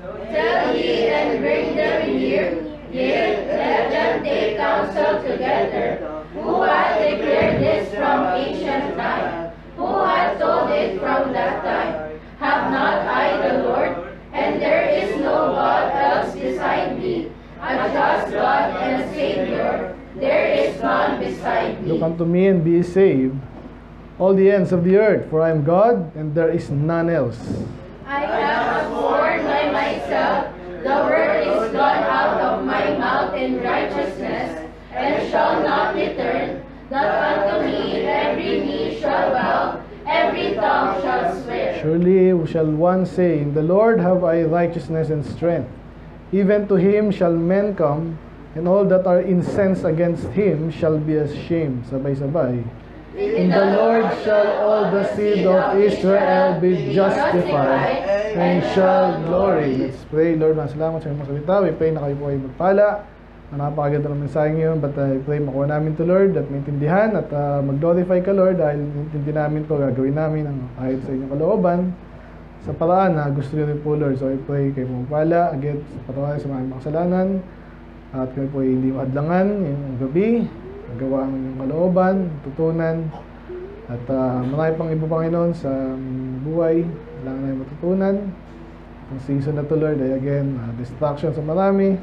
Tell ye and bring them here, yea, let them take counsel together. Who hath declared this from ancient time? Who hath told it from that time? Have not I the Lord? And there is no God else beside me, a just God and Savior. There is none beside Look me. unto me and be saved, all the ends of the earth, for I am God, and there is none else. I have sworn by myself, the word is gone out of my mouth in righteousness, and shall not return, that unto me every knee shall bow, every tongue shall swear. Surely shall one say, in the Lord have I righteousness and strength. Even to him shall men come, and all that are incensed against him shall be ashamed. Sabay-sabay. In the Lord shall all the seed of Israel be justified, and shall glory. Let's pray. Lord, salamat sa iyong mga salita. We pray na kayo po ay magpala. Napakaganda ng mensahe ngayon, but I pray makuha namin to Lord at maintindihan at mag-glorify ka Lord dahil intindi namin to, gagawin namin ang ayot sa inyong kalooban sa paraan na gusto nyo rin po Lord. So I pray kayo magpala again sa patawarin sa mga kasalanan at kayo po ay hindi mahadlangan yung gabi, magawa ang inyong kalooban, tutunan at marami pang iba Panginoon sa buhay, kailangan na yung matutunan ang season na to Lord ay again distraction sa marami.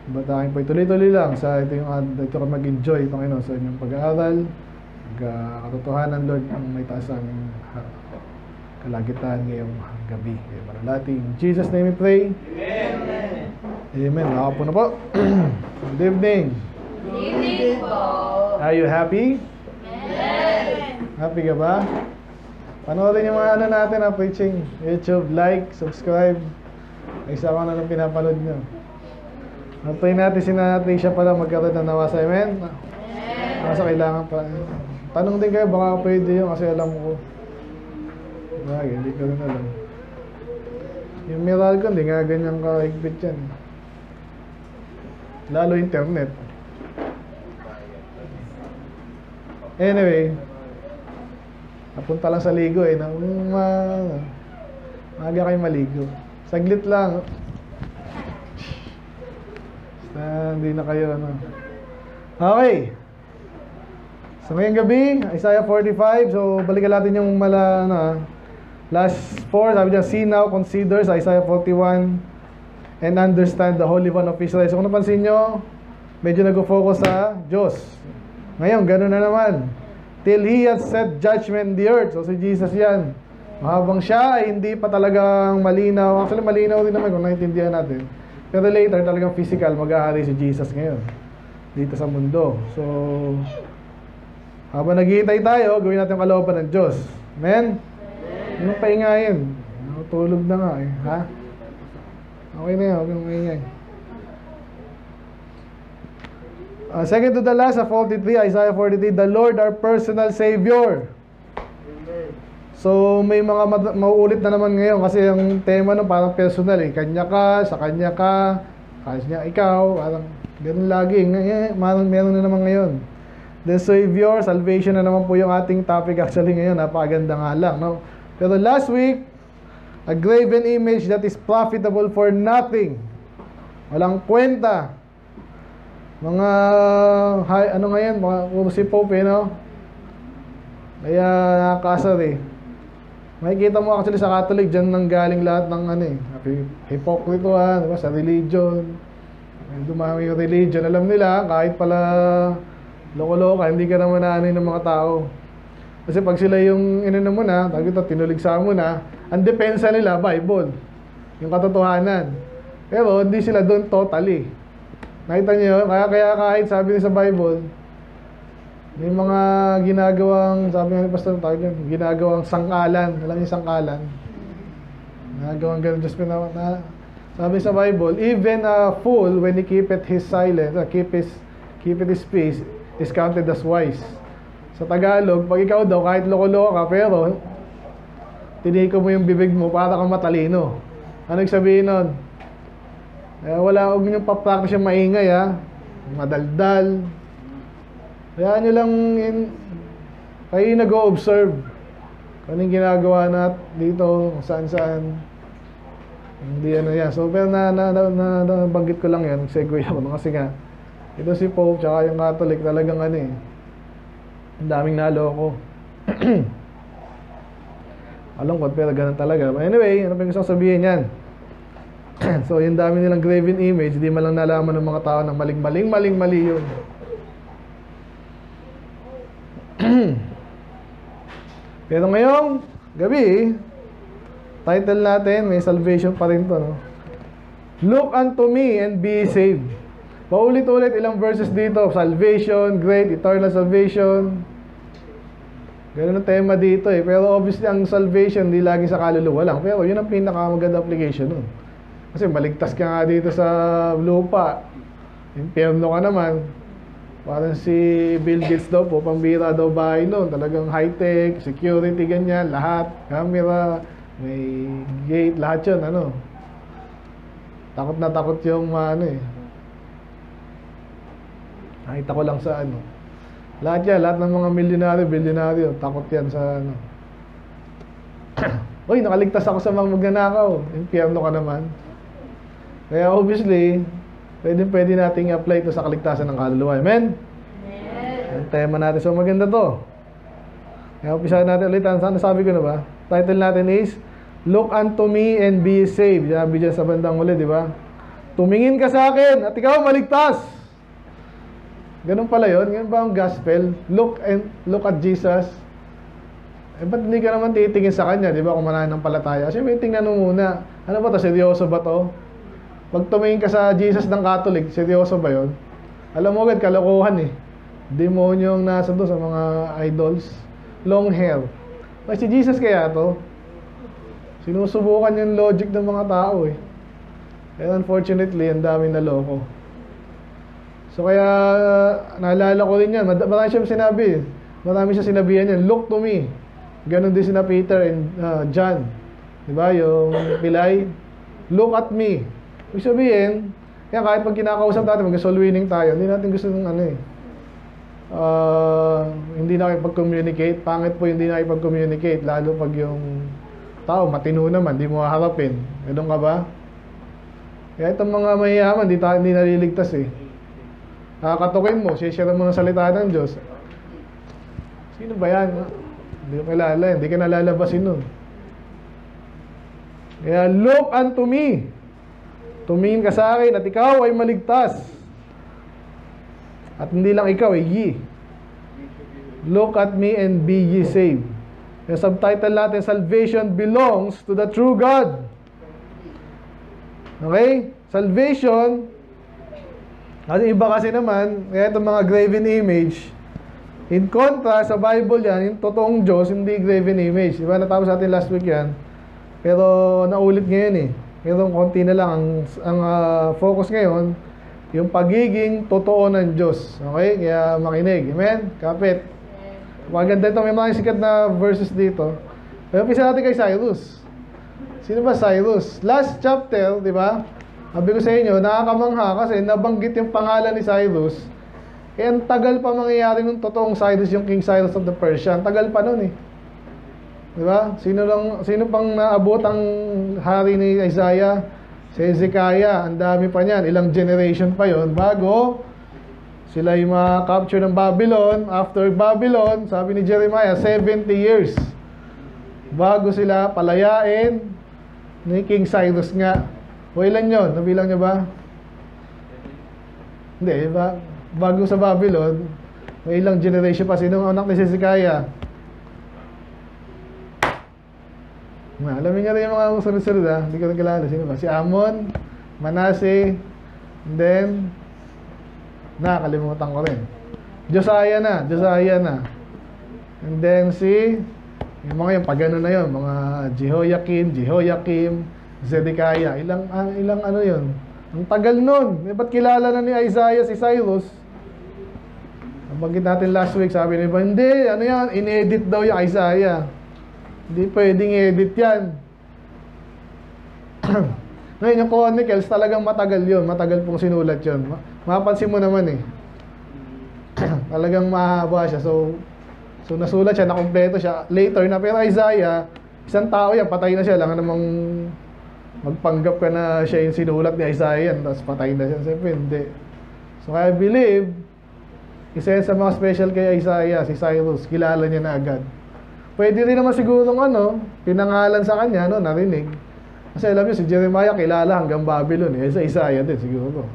But akin po tuloy-tuloy lang sa ito ka mag-enjoy Panginoon sa inyong pag-aaral, katotohanan Lord ang may taas sa aming kalagitan ngayong gabi. Manalati. In Jesus' name we pray. Amen. Amen. Nakapo na po. Good evening. Good evening po. Are you happy? Amen. Happy ka ba? Panoorin yung mga natin preaching. YouTube, like, subscribe. Ay isa ko na lang pinapanood nyo. Pray natin si Natisha pala magkaroon ng nawa sa amen. Kasi kailangan pa. Tanong din kayo, baka pwede yun kasi alam ko. Hindi ko rin alam. Yung Miral ko, hindi nga ganyan kahigpit yan. Lalo internet. Anyway, napunta lang sa ligo maaga kayo maligo. Saglit lang. Hindi na kayo Okay. So ngayong gabi, Isaiah 45. So balikan natin yung last 4. Sabi niya, see now, consider sa Isaiah 41 and understand the Holy One of Israel. So kung napansin nyo, medyo nag-focus sa Diyos. Ngayon, gano'n na naman. Till He has set judgment in the earth. So si Jesus yan. Habang siya ay hindi pa talagang malinaw. Actually malinaw din naman kung naiintindihan natin. Pero later, talagang physical, mag-aari si Jesus ngayon dito sa mundo. So, habang naghihintay tayo, gawin natin ang kalooban ng Diyos. Amen? Anong paingayin? Tulog na nga Ha? Okay na yun, huwag yung maingay. Second to the last, 43, Isaiah 43, the Lord our personal Savior. So may mga mauulit na naman ngayon kasi ang tema parang personal kanya ka, sa kanya ka, kanya ikaw, parang ganun lagi. Meron na naman ngayon. The Savior, salvation na naman po yung ating topic actually ngayon. Napakaganda nga lang, no? Pero last week, a graven image that is profitable for nothing. Walang kwenta. Mga, ngayon, puro si Pope, no? Kaya nakakasar makikita mo actually sa Catholic, dyan nang galing lahat ng hipokrituhan, diba? Sa religion. Dumami yung religion. Alam nila, kahit pala loko-loka, hindi ka naman naanoy ng mga tao. Kasi pag sila yung mo na, tinuligsa mo na, ang depensa nila, Bible. Yung katotohanan. Pero hindi sila doon totally. Nakita niyo, kaya kahit sabi niya sa Bible, may mga ginagawang, sabi nga ni Pastor, ginagawang sangkalan. Alam niyo sangkalan? Ginagawang ganun. Just sabi sa Bible, even a fool, when he keepeth his silence, keepeth his peace, is counted as wise. Sa Tagalog, pag ikaw daw, kahit loko-loko ka, pero tiniko mo yung bibig mo para kang matalino. Ano yung sabihin nun? Huwag nyo pa-practice yung maingay, madaldal. Kaya nyo lang kayo nag-o-observe kung anong ginagawa nat dito, saan-saan. Hindi ano yan. So, pero nabanggit ko lang yan. Nag-segue ako. Kasi nga, ito si Pope, tsaka yung Catholic, talagang ano eh. Ang daming naloko. Alungkot, pero ganun talaga. But anyway, ano pa yung gusto sabihin yan? So, yung dami nilang graven image, di man lang nalaman ng mga tao na mali yun. Pero ngayong gabi, title natin, may salvation pa rin to, no? Look unto me and be saved. Paulit-ulit ilang verses dito. Salvation, great, eternal salvation. Ganun ang tema dito eh. Pero obviously ang salvation, di lagi sa kaluluwa lang. Pero yun ang pinakamaganda application nun. Kasi maligtas ka nga dito sa lupa. Impyerno ka naman. Parang si Bill Gates daw po, pambira daw bahay nun. Talagang high-tech, security, ganyan, lahat. Camera, may gate, lahat yun, ano. Takot na takot yung ano eh. Nakita ko lang sa ano. Lahat yan, lahat ng mga bilyonaryo, takot yan sa ano. Uy, nakaligtas ako sa mga magnanakaw. Impyerno ka naman. Kaya obviously, pwede nating i-apply ito sa kaligtasan ng kaluluwa. Amen? Ang tema natin. So maganda to. Kaya umpisahan natin ulit. Ano sabi ko na ba? Title natin is, Look unto me and be saved. Sabi dyan sa bandang ulit, di ba? Tumingin ka sa akin at ikaw maligtas. Ganun pala yun. Ganun ba ang gospel? Look at Jesus. Eh, ba't hindi ka naman titingin sa kanya? Di ba? Kung mananampalataya. Siyempre, tingnan mo muna. Ano ba to? Seryoso ba to? Pag tumingin ka sa Jesus ng Catholic, seryoso ba yun? Alam mo agad, kalokohan eh. Demonyo ang nasa doon sa mga idols. Long hair. Ay, si Jesus kaya to? Sinusubukan yung logic ng mga tao eh. And unfortunately, ang daming naloko. So kaya, naalala ko rin yan. Marami siya sinabi. Marami siya sinabihan yan. Look to me. Ganon din sina Peter and John. Diba? Yung pilay. Look at me. Ibig sabihin, kaya kahit pag kinakausap natin, mag-soul winning tayo, hindi natin gusto ng ano eh. Hindi nakipag-communicate. Pangit po hindi nakipag-communicate. Lalo pag yung tao, matino naman, di mo haharapin. Ganun ka ba? Kaya itong mga mayayaman, hindi naliligtas eh. Kakatukin mo, share mo ng salita ng Diyos. Sino ba yan? Hindi ko kilala, hindi ka nalalabasin nun. Kaya look unto me. Tumingin ka sa akin at ikaw ay maligtas. At hindi lang ikaw, ye. Look at me and be ye saved. Yung subtitle natin, Salvation belongs to the true God. Okay? Salvation, kasi iba kasi naman, kaya itong mga graven image, in contrast, sa Bible yan, yung totoong Diyos, hindi graven image. Diba? Natapos natin last week yan. Pero naulit ngayon eh. Pero konti na lang. Ang focus ngayon, yung pagiging totoo ng Diyos. Okay? Kaya makinig. Amen? Kapit. Maganda ito. May mga sikat na verses dito. Pero pisa natin kay Cyrus. Sino ba Cyrus? Last chapter, di ba? Sabi ko sa inyo, nakakamangha kasi nabanggit yung pangalan ni Cyrus. Kaya ang tagal pa mangyayari nung totoong Cyrus, yung King Cyrus of the Persia. Ang tagal pa nun eh. Di ba? Sino pang naabot ang hari ni Isaiah? Si Hezekiah. Ang dami pa niyan. Ilang generation pa yon bago sila yung ma-capture ng Babylon. After Babylon, sabi ni Jeremiah, 70 years bago sila palayain ni King Cyrus nga. O ilan yun? Nabilang niyo ba? Hindi, ba? Bago sa Babylon, may ilang generation pa. Sinong anak ni Hezekiah? Alamin niya rin yung mga sunod-sunod ha. Hindi ko rin kilala. Sino ba? Si Amon, Manasseh, and then nakalimutan ko rin. Josiah na. And then yung mga yung pagano na yun, mga Jehoiakim, Zedekiah. Ilang ano yun? Ang tagal nun. Ba't kilala na ni Isaiah si Cyrus? Nabanggit natin last week, sabi niya, hindi, ano yan, in-edit daw yung Isaiah. Hindi pwedeng edit yan. Ngayon, yung Chronicles, talagang matagal yun. Matagal pong sinulat yun. Mapapansin mo naman eh. Talagang mahaba siya. So nasulat siya, nakompleto siya. Later na, pero Isaiah, isang tao yan, patay na siya. Lang namang magpanggap ka na siya yung sinulat ni Isaiah, tapos patay na siya. Siyempre, hindi. So, I believe, isa yan sa mga special kay Isaiah, si Cyrus, kilala niya na agad. Pwede rin naman sigurong pinangalan sa kanya, narinig. Kasi alam niyo, si Jeremiah kilala hanggang Babylon. Sa Isaiah din, siguro.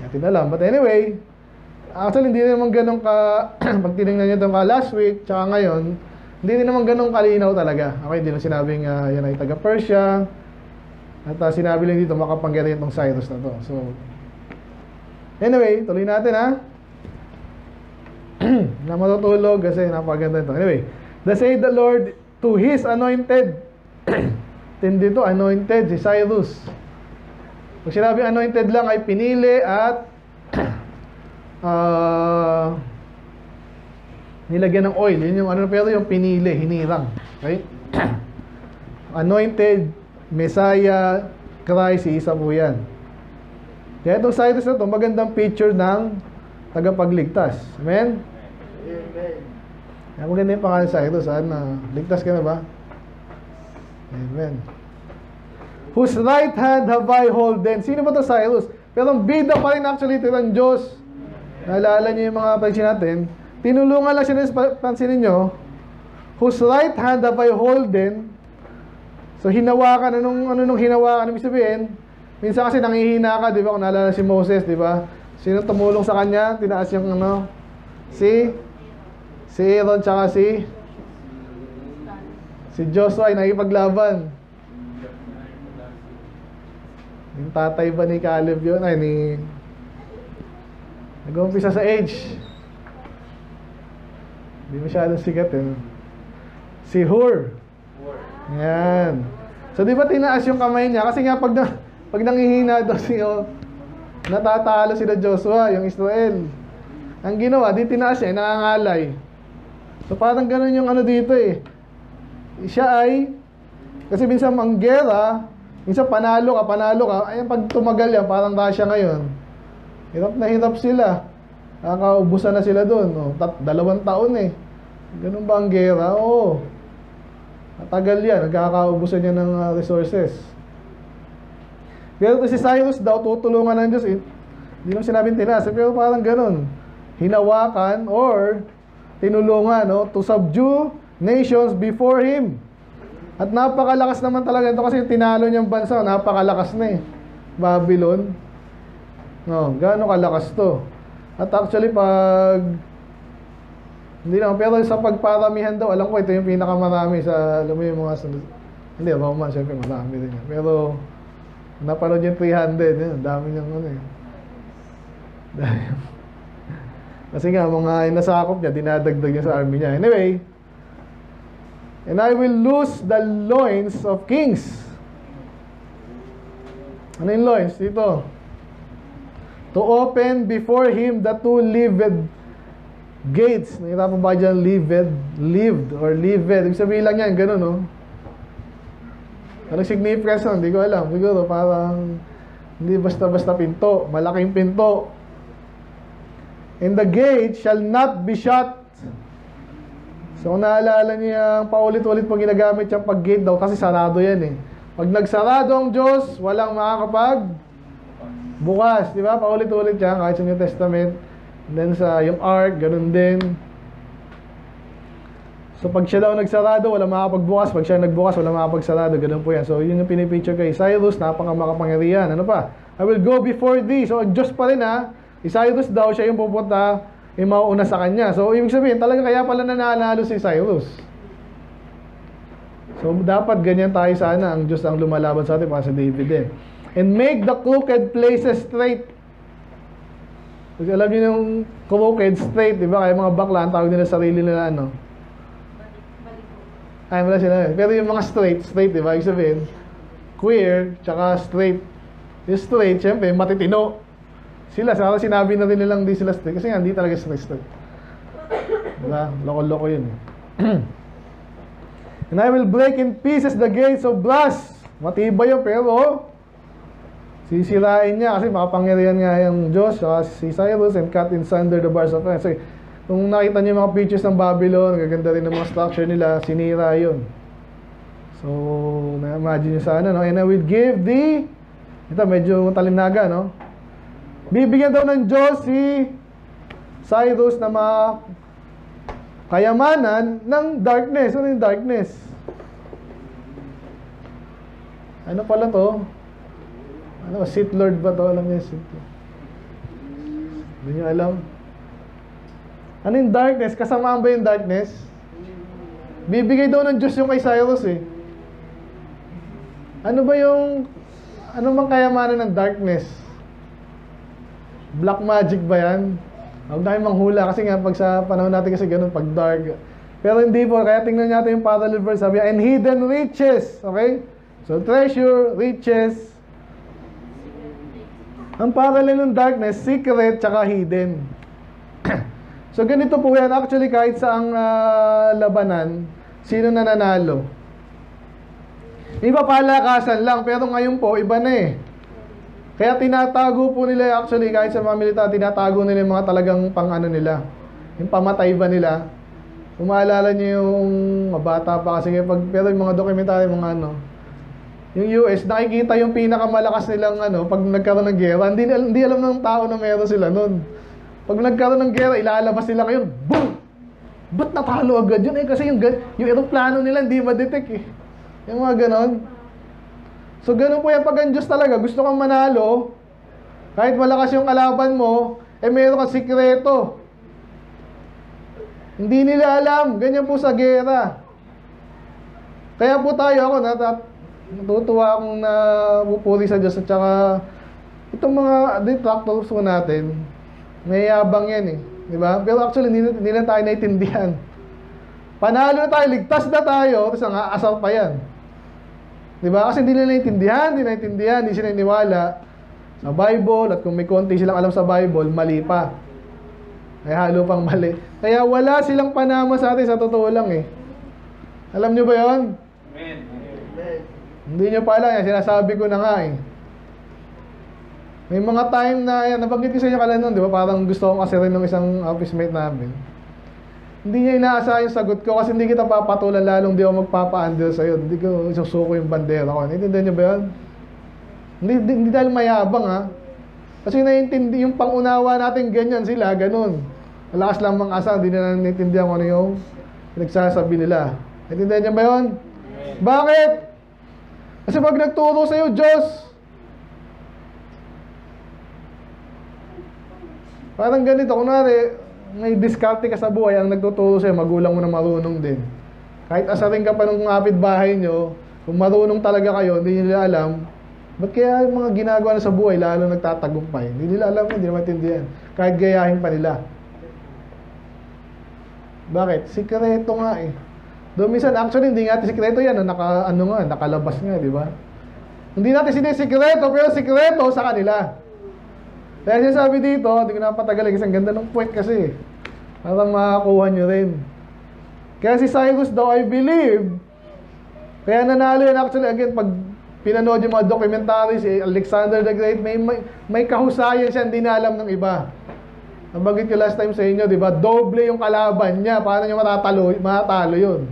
Natin alam. But anyway, actually, hindi naman ganun pag tinignan niyo itong last week, tsaka ngayon, hindi rin naman ganun kalinaw talaga. Okay, hindi na sinabing yan ay taga-Persia. At sinabi lang dito, makapangyarihan itong Cyrus na to. So, anyway, tuloy natin na matutulog kasi napaganda ito. Anyway, thus said the Lord to His anointed. Tindi to, anointed, si Cyrus. Pag sinabi anointed lang ay pinili at nilagyan ng oil. Yun yung pero yung pinili, hinirang. Okay? Anointed, Messiah, Christ, si isa po yan. Kaya itong Cyrus na ito, magandang picture ng tagapagligtas. Amen? Amen. Kaya maganda yung pangalan Cyrus. Ligtas ka na ba? Amen. Whose right hand have I holden? Sino ba ito Cyrus? Pero ang bida pa rin actually ito ng Diyos. Naalala niyo yung mga pansin natin. Tinulungan lang siya, pansinin nyo. Whose right hand have I holden? So, hinawakan. Anong hinawakan? Ibig sabihin, minsan kasi nangihina ka, di ba? Kung naalala si Moses, di ba? Sino tumulong sa kanya? Tinaas yung si Aaron, tsaka si Joshua ay nakipaglaban. Yung tatay ba ni Caleb yun? Nag-umpisa sa age. Hindi masyadong sikat Si Hur. Yan. So, di ba tinaas yung kamay niya? Kasi nga, pag nangihina daw natatalo sila Joshua, yung Israel. Ang ginawa, di tinaas siya, nangangalay. So, parang ganun yung dito Siya ay, kasi minsan manggera, minsan panalo ka. Ay, pag tumagal yan, parang Russia ngayon. Hirap na hirap sila. Nakakaubusan na sila doon. 2 taon Ganun ba ang gera? Oo. Matagal yan. Nagkakaubusan niya ng resources. Pero si Cyrus daw, tutulungan ng Diyos. Hindi naman sinabing tinas. Pero parang ganun. Hinawakan or tinulungan to subdue nations before him. At napakalakas naman talaga ito kasi tinalo niyang bansa. Napakalakas na Babylon. Gaano kalakas to. At actually hindi naman, pero sa pagparamihan daw, alam ko ito yung pinakamarami sa, alam mo yung mga hindi, Roman, syempre marami din yan. Pero, napanood yung 300, dami niyang Kasi nga, mga nasakop niya, dinadagdag niya sa army niya. Anyway, and I will loose the loins of kings. Ano yung loins? Dito. To open before him the 2 lived gates. Nahirapan ba dyan? Lived. Ibig sabihin lang yan, ganun Anong significance nun? Hindi ko alam. Siguro parang hindi basta-basta pinto. Malaking pinto. And the gate shall not be shut. So kung naalala niya, paulit-ulit pag ginagamit yung pag-gate daw kasi sarado yan Pag nagsarado ang Diyos, walang makakapag bukas. Di ba? Paulit-ulit yan kahit sa New Testament. And then sa yung ark, ganun din. So pag siya daw nagsarado, wala makapagbukas. Pag siya nagbukas, wala makapagsarado. Ganun po yan. So yun yung pinipicture kay Cyrus, napakamakapangyarihan. Ano pa? I will go before thee. So Diyos pa rin Si Cyrus daw, siya yung pupunta, yung mauuna sa kanya. So ibig sabihin, talaga kaya pala nanalo si Cyrus. So dapat ganyan tayo sana. Ang Diyos ang lumalaban sa atin para sa David din. And make the crooked places straight. Kasi alam niyo yung crooked, straight, di ba? Kaya mga bakla, ang tawag nila sarili nila, Ay, wala sila. Pero yung mga straight, di ba? Ibig sabihin, queer, tsaka straight. Yung straight, syempre, matitino. Sana sinabi na rin nilang di sila straight. Kasi nga, hindi talaga straight. Diba? Loko-loko yun. And I will break in pieces the gates of brass. Matibay yun, pero sisirain niya kasi makapangyarihan nga yung Diyos si Cyrus and cut in sunder the bars of iron. So, kung nakita niyo yung mga pictures ng Babylon, gaganda rin ng mga structure nila, sinira yun. So, na-imagine nyo sana, no? And I will give the, ito medyo talinaga, no? Bibigyan daw ng Diyos si Cyrus na kayamanan ng darkness. Ano yung darkness? Ano pala to? Ano, Sith Lord ba to? Alam niyo yung Sith Lord? Hindi niyo alam? Ano yung darkness? Kasamaan ba yung darkness? Bibigay daw ng Diyos yung kay Cyrus eh. Ano ba yung, ano bang kayamanan ng darkness? Black magic ba yan? Huwag na kayong manghula kasi nga pag sa panahon natin kasi ganun, pag dark. Pero hindi po, kaya tingnan natin yung parallel verse, sabi, and hidden riches, okay? So treasure, riches. Ang parallel ng darkness, secret, tsaka hidden. So ganito po yan, actually kahit sa ang labanan, sino nananalo? Iba palakasan lang, pero ngayon po, iba na eh. Kaya tinatago po nila actually kahit sa mga militar, tinatago nila yung mga talagang pang ano nila. Yung pamatay ba nila. Kung maalala nyo yung bata pa kasi pero yung mga dokumentary, mga ano, yung US, nakikita yung pinakamalakas nilang ano, pag nagkaroon ng gera, hindi alam ng tao na meron sila nun. Pag nagkaroon ng gera, ilalabas nila ngayon, boom! Ba't natalo agad yun? Eh kasi yung aeroplano nila hindi ma-detect eh. Yung mga ganon. So, ganun po yan pag ang Diyos talaga. Gusto kang manalo, kahit malakas yung kalaban mo, eh meron kang sikreto. Hindi nila alam. Ganyan po sa gera. Kaya po tayo, ako, natutuwa akong napupuri sa Diyos. At saka, itong mga detractors po natin, may yabang yan eh. Diba? Pero actually, hindi nila tayo naiintindihan. Panalo na tayo, ligtas na tayo, tapos ang aasar pa yan. Diba? Kasi hindi nila naintindihan, hindi sila niniwala sa Bible, at kung may konti silang alam sa Bible, mali pa. Ay halo pang mali. Kaya wala silang panama sa atin, sa totoo lang eh. Alam nyo ba yun? Amen. Hindi nyo pa alam, yan, sinasabi ko na nga eh. May mga time na, yan, nabanggit ko sa inyo kala nun, di ba? Parang gusto kong kasi rin ng isang office mate namin. Hindi niya inaasahan yung sagot ko kasi hindi kita papatulan, lalong di ako magpapa-under sa'yo. Hindi ko isusuko yung bandera ko. Naiintindihan niyo ba yun? Hindi dahil mayabang ha. Kasi naiintindi yung pangunawa natin ganyan sila, ganun. Malakas lang mga asa, hindi na naiintindihan kung ano yung nagsasabi nila. Naiintindihan niyo ba yun? Bakit? Kasi pag nagturo sa'yo, Diyos, parang ganito, kunwari, may diskarte ka sa buhay, ang nagtuturo sa'yo, magulang mo na marunong din. Kahit asarin ka pa ng kapitbahay nyo, kung marunong talaga kayo, hindi nila alam, ba't kaya mga ginagawa na sa buhay, lalo nagtatagumpay? Hindi nila alam, hindi nila maintindihan. Kahit gayahin pa nila. Bakit? Sikreto nga eh. Doon minsan, actually, hindi nga sikreto yan, nakalabas nga, di ba? Hindi natin sinisikreto, pero sikreto sa kanila. Kaya siya sabi dito, hindi ko napatagalin kasi ang ganda ng point kasi. Para makakuha nyo rin. Kaya si Cyrus daw, I believe, kaya nanalo yan actually, again, pag pinanood yung mga documentaries, si Alexander the Great, may kahusayan siya, hindi na alam ng iba. Nabagit ko last time sa inyo, di ba? Doble yung kalaban niya, paano nyo matatalo yun?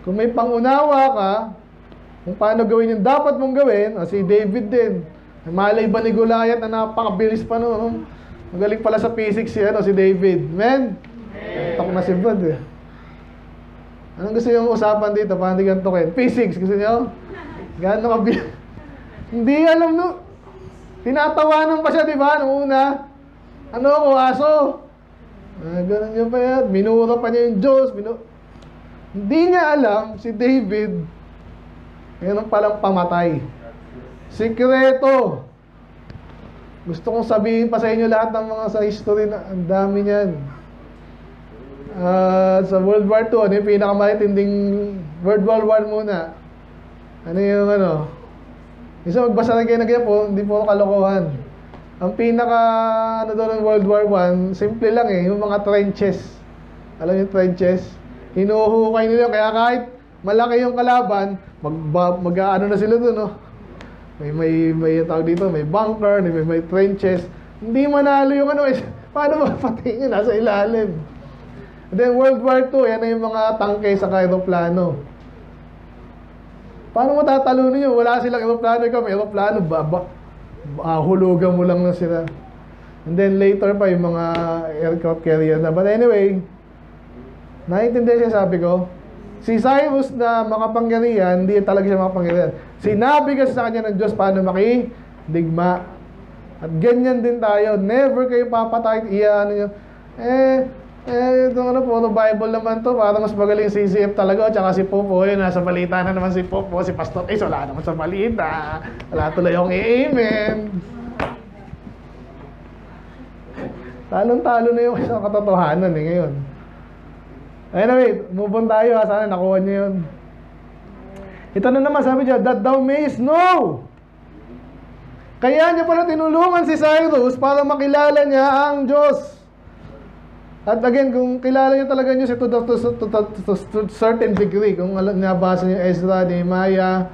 Kung may pangunawa ka, kung paano gawin yung dapat mong gawin, si David din, malay ba ni Goliath na napakabilis pa noon? Magaling pala sa physics si David. Men? Takot na si Brad eh. Anong gusto yung usapan dito? Paano di ganito kayo? Physics, gusto nyo? Gano'n kabilis? Hindi alam no. Tinatawanan pa siya, di ba? Noong una. Ano ako, aso? Ganun niya pa yan. Minura pa niya yung Diyos. Hindi niya alam si David. Ganun palang pamatay. Sikreto. Gusto kong sabihin pa sa inyo lahat ng mga sa history na ang dami niyan. Sa World War II, ano yung pinakamatinding World War I muna? Ano yung ano? Isa magbasa na kayo na ganyan po, hindi po kalokohan. Ang pinaka ano doon ng World War I, simple lang eh, yung mga trenches. Alam yung trenches? Hinuhukay nila, kaya kahit malaki yung kalaban, mag-ano na sila doon, no? May tawag dito, may bunker, may trenches. Hindi manalo yung ano, paano mapatingin? Nasa ilalim. And then World War II, yan na yung mga tangke sa aeroplano. Paano mo tatalunin yun? Wala silang aeroplano, ikaw may aeroplano, hulugan mo lang na sila. And then later pa yung mga aircraft carrier na. But anyway, naiintindihan siya sabi ko, si Cyrus na makapangyarihan, hindi talaga siya makapangyarihan. Sinabi kasi sa kanya ng Diyos paano makidigma. At ganyan din tayo. Never kayo papatay. Ano nyo. Itong ano po, Bible naman to. Para mas magaling si CCF talaga. Tsaka si Popo, nasa balita na naman si Popo. Si Pastor Ace, wala naman sa balita. Wala tuloy yung amen. Talon-talo na yung isang katotohanan ngayon. Anyway, move on tayo ha. Sana nakuha niyo yun. Ito na naman sabi niya, that thou mayest know. Kaya niya pala tinulungan si Cyrus para makilala niya ang Diyos. At again, kung kilala niya talaga Diyos, ito to certain degree. Kung nabasa niyo Ezra, Nehemiah,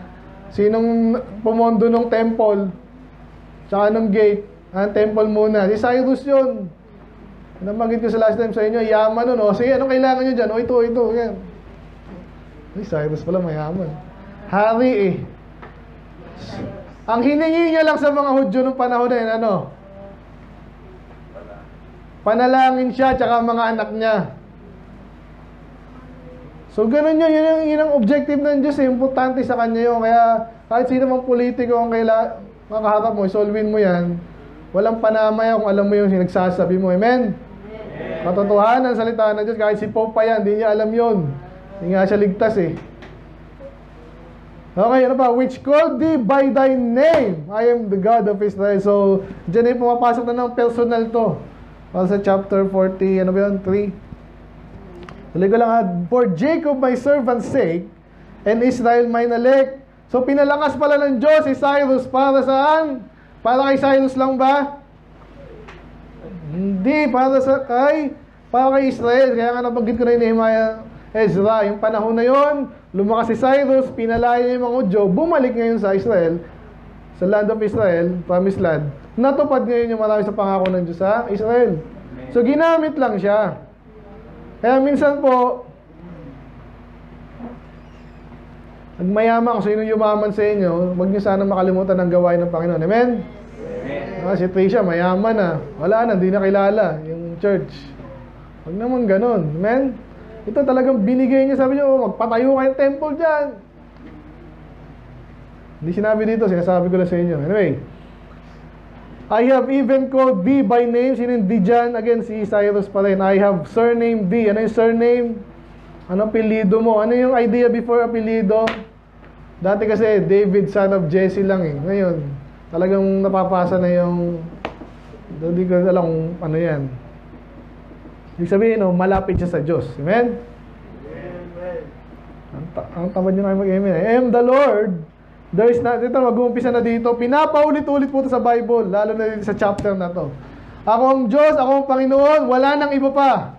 sinong pumondo ng temple, tsaka ng gate, ang temple muna, si Cyrus yun. Nabanggit ko sa last time sa inyo, yaman nun, o sige, anong kailangan nyo dyan? O ito, yan. Ay, Cyrus pala mayaman. Hari eh. Ang hiningi niya lang sa mga Hudyo nung panahon na yun, ano? Panalangin siya, tsaka mga anak niya. So, ganun yun, yun ang objective ng Diyos eh. Importante sa Kanya yun. Kaya, kahit sino mang politiko ang makaharap mo, isolvin mo yan, walang panamaya kung alam mo yung sinagsasabi mo. Amen? Katotohanan ang salita ng Diyos. Kahit si Pope pa yan, hindi niya alam yun. Hindi nga siya ligtas eh. Okay, ano pa? Which called thee by thy name. I am the God of Israel. So, dyan ay pumapasok na ng personal to. Para sa chapter 40, ano ba yun? 3. Tuloy ko lang ha. For Jacob my servant's sake, and Israel mine elect. So, pinalakas pala ng Diyos si Cyrus para saan? Para kay Cyrus lang ba? Hindi, para kay Israel. Kaya nga nabanggit ko na yung Nehemiah, Ezra, yung panahon na yon, lumakas si Cyrus, pinalaya niya yung mga Hudyo, bumalik ngayon sa Israel, sa land of Israel, promised land. Natupad ngayon yung marami sa pangako ng Diyos sa Israel. So, ginamit lang siya. Kaya minsan po, nagmayaman kung sino yumaman sa inyo, huwag niyo sana makalimutan ang gawain ng Panginoon. Amen? Si Tricia, mayaman na. Wala na, hindi na kilala yung church. Huwag naman ganun. Amen? Ito talagang binigay niya. Sabi niya, magpatayo kayo temple dyan. Hindi sinabi dito, sinasabi ko lang sa inyo. Anyway, I have even called thee by name. Sino yung thee dyan? Again, si Cyrus pa rin. I have surnamed thee. Ano yung surname? Ano apelido mo? Ano yung idea before apelido? Dati kasi David, son of Jesse lang eh. Ngayon, talagang napapasa na yung, hindi ko alam kung ano yan. Ibig sabihin, malapit siya sa Diyos. Amen? Amen. Ang tamad nyo na mag-amen. I am the Lord. There is not, ito, mag-uumpisa na dito. Pinapaulit-ulit po ito sa Bible, lalo na dito sa chapter na to. Ako ang Diyos, ako ang Panginoon, wala nang iba pa.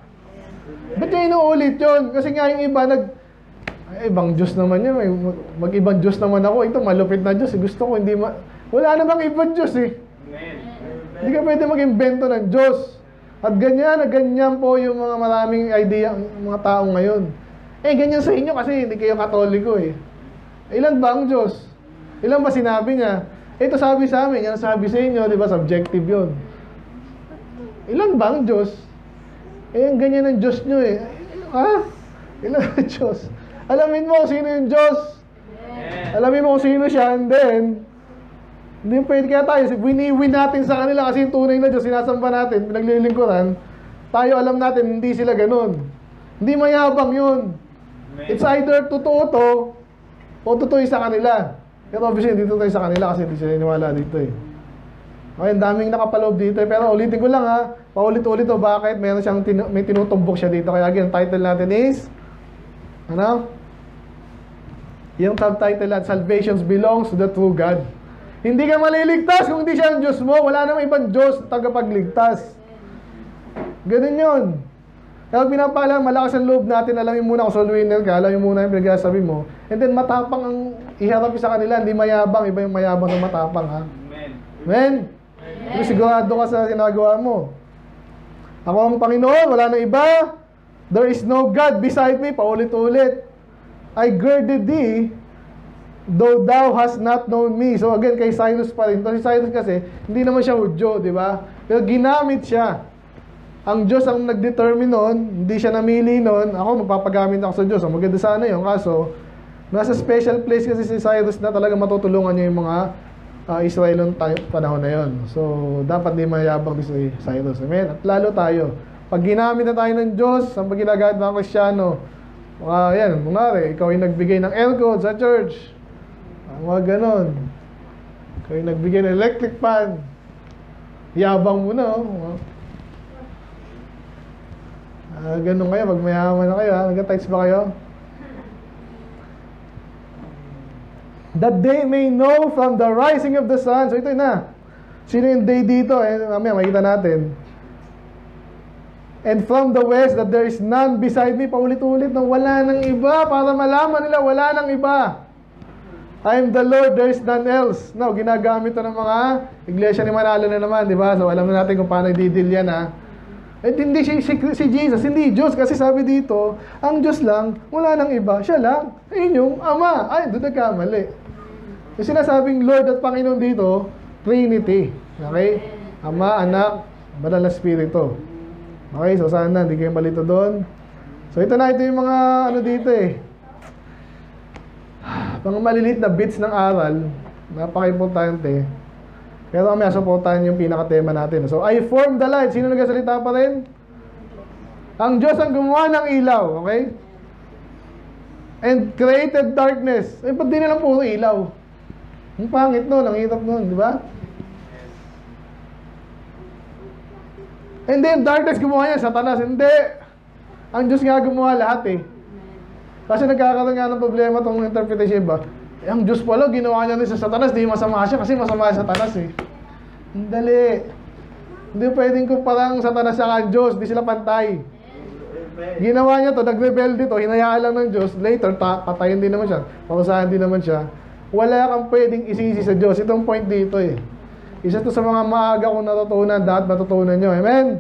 Ba't nyo inuulit yun? Kasi nga yung iba, ibang Diyos naman yun. Mag-ibang Diyos naman ako. Ito, malupit na Diyos. Gusto ko, hindi wala namang ibang Diyos eh. Amen. Hindi ka pwede mag-invento ng Diyos. At ganyan po yung mga maraming idea, mga tao ngayon. Ganyan sa inyo kasi hindi kayo Katoliko eh. Ilan ba ang Diyos? Ilan ba sinabi niya? Ito sabi sa amin, yan sabi sa inyo, di ba? Subjective yun. Ilan ba ang Diyos? Ang ganyan ang Diyos nyo eh. Ha? Ilan ang Diyos? Alamin mo kung sino yung Diyos. Alamin mo kung sino siya, and then, hindi pwede kaya tayo, wini-win natin sa kanila kasi yung tunay na Diyos, sinasamba natin, pinaglilingkuran, tayo alam natin, hindi sila ganun. Hindi mayabang yun. It's either totoo to, o totoo sa kanila. Pero obviously, hindi totoo sa kanila kasi hindi sila iniwala dito eh. Okay, ang daming nakapaloob dito eh. Pero ulitin ko lang ha, paulit-ulit o bakit meron siyang may tinutumbok siya dito. Kaya again, title natin is, ano? Yung subtitle natin, Salvation belongs to the true God. Hindi ka maliligtas kung hindi siya ang Diyos mo. Wala namang ibang Diyos tagapagligtas. Ganun yun. Kaya pinapala, malakas ang loob natin. Alamin muna kung soul winner ka. Alamin muna yung pinagsasabi mo. And then matapang ang iharap sa kanila. Hindi mayabang. Iba yung mayabang ng matapang ha. Amen. Amen? Amen. Sigurado ka sa ginagawa mo. Ako ang Panginoon. Wala na iba. There is no God beside me. Paulit-ulit. I girded thee though thou hast not known me. So again, kay Cyrus pa rin. Si Cyrus kasi, hindi naman siya Hudyo, di ba? Pero ginamit siya. Ang Diyos ang nag-determine nun, hindi siya namili nun. Ako, magpapagamit ako sa Diyos. So, maganda sana yun. Kaso, nasa special place kasi si Cyrus na talaga matutulungan niya yung mga Israel noong panahon na yun. So, dapat di mayabang si Cyrus. Amen? At lalo tayo. Pag ginamit na tayo ng Diyos, ang pag ginagamit ng Kristyano, yan, kunwari, ikaw yung nagbigay ng aircon sa church. Mga ganon. Ikaw yung nagbigay ng electric fan. Yabang mo na, oh. Ganon kayo, pag mayaman na kayo, nag-text ba kayo? That they may know from the rising of the sun. So ito na. Sino yung day dito? Mamaya makita natin. And from the west, that there is none beside me. Paulit-ulit na wala nang iba. Para malaman nila, wala nang iba. I am the Lord, there is none else. Now, ginagamit ito ng mga iglesia ni Manalo na naman, di ba? So, alam na natin kung paano i-deal yan, ha? At hindi si Jesus, hindi Diyos. Kasi sabi dito, ang Diyos lang, wala nang iba. Siya lang. Ayun yung Ama. Ay, doon nagkamali. Yung sinasabing Lord at Panginoon dito, Trinity. Okay? Ama, Anak, Banal na Espiritu. Okay, so sana hindi kayo malito doon. So ito yung mga ano dito mga maliliit na bits ng aral. Napaka-importante. Pero may supportahan yung pinaka-tema natin. So, I formed the light. Sino nagsasalita pa rin? Ang Diyos ang gumawa ng ilaw. Okay? And created darkness. Ba't di nilang puro ilaw? Ang pangit nun, ang hirap nun, di ba? And then, darkness gumawa niya, Satanas. Hindi. Ang Diyos nga gumawa lahat Kasi nagkakaroon nga ng problema itong interpretation ba? Ang Diyos pala, ginawa niya rin sa Satanas, di masama siya kasi masama sa Satanas Dali. Hindi pwedeng kumparang Satanas siya ang Diyos, di sila pantay. Ginawa niya to, nag-rebel dito, hinayaan lang ng Diyos, later, patayin din naman siya, pausahan din naman siya. Wala kang pwedeng isisi sa Diyos. Itong point dito Isa to sa mga maaga kong natutunan, dapat matutunan nyo. Amen?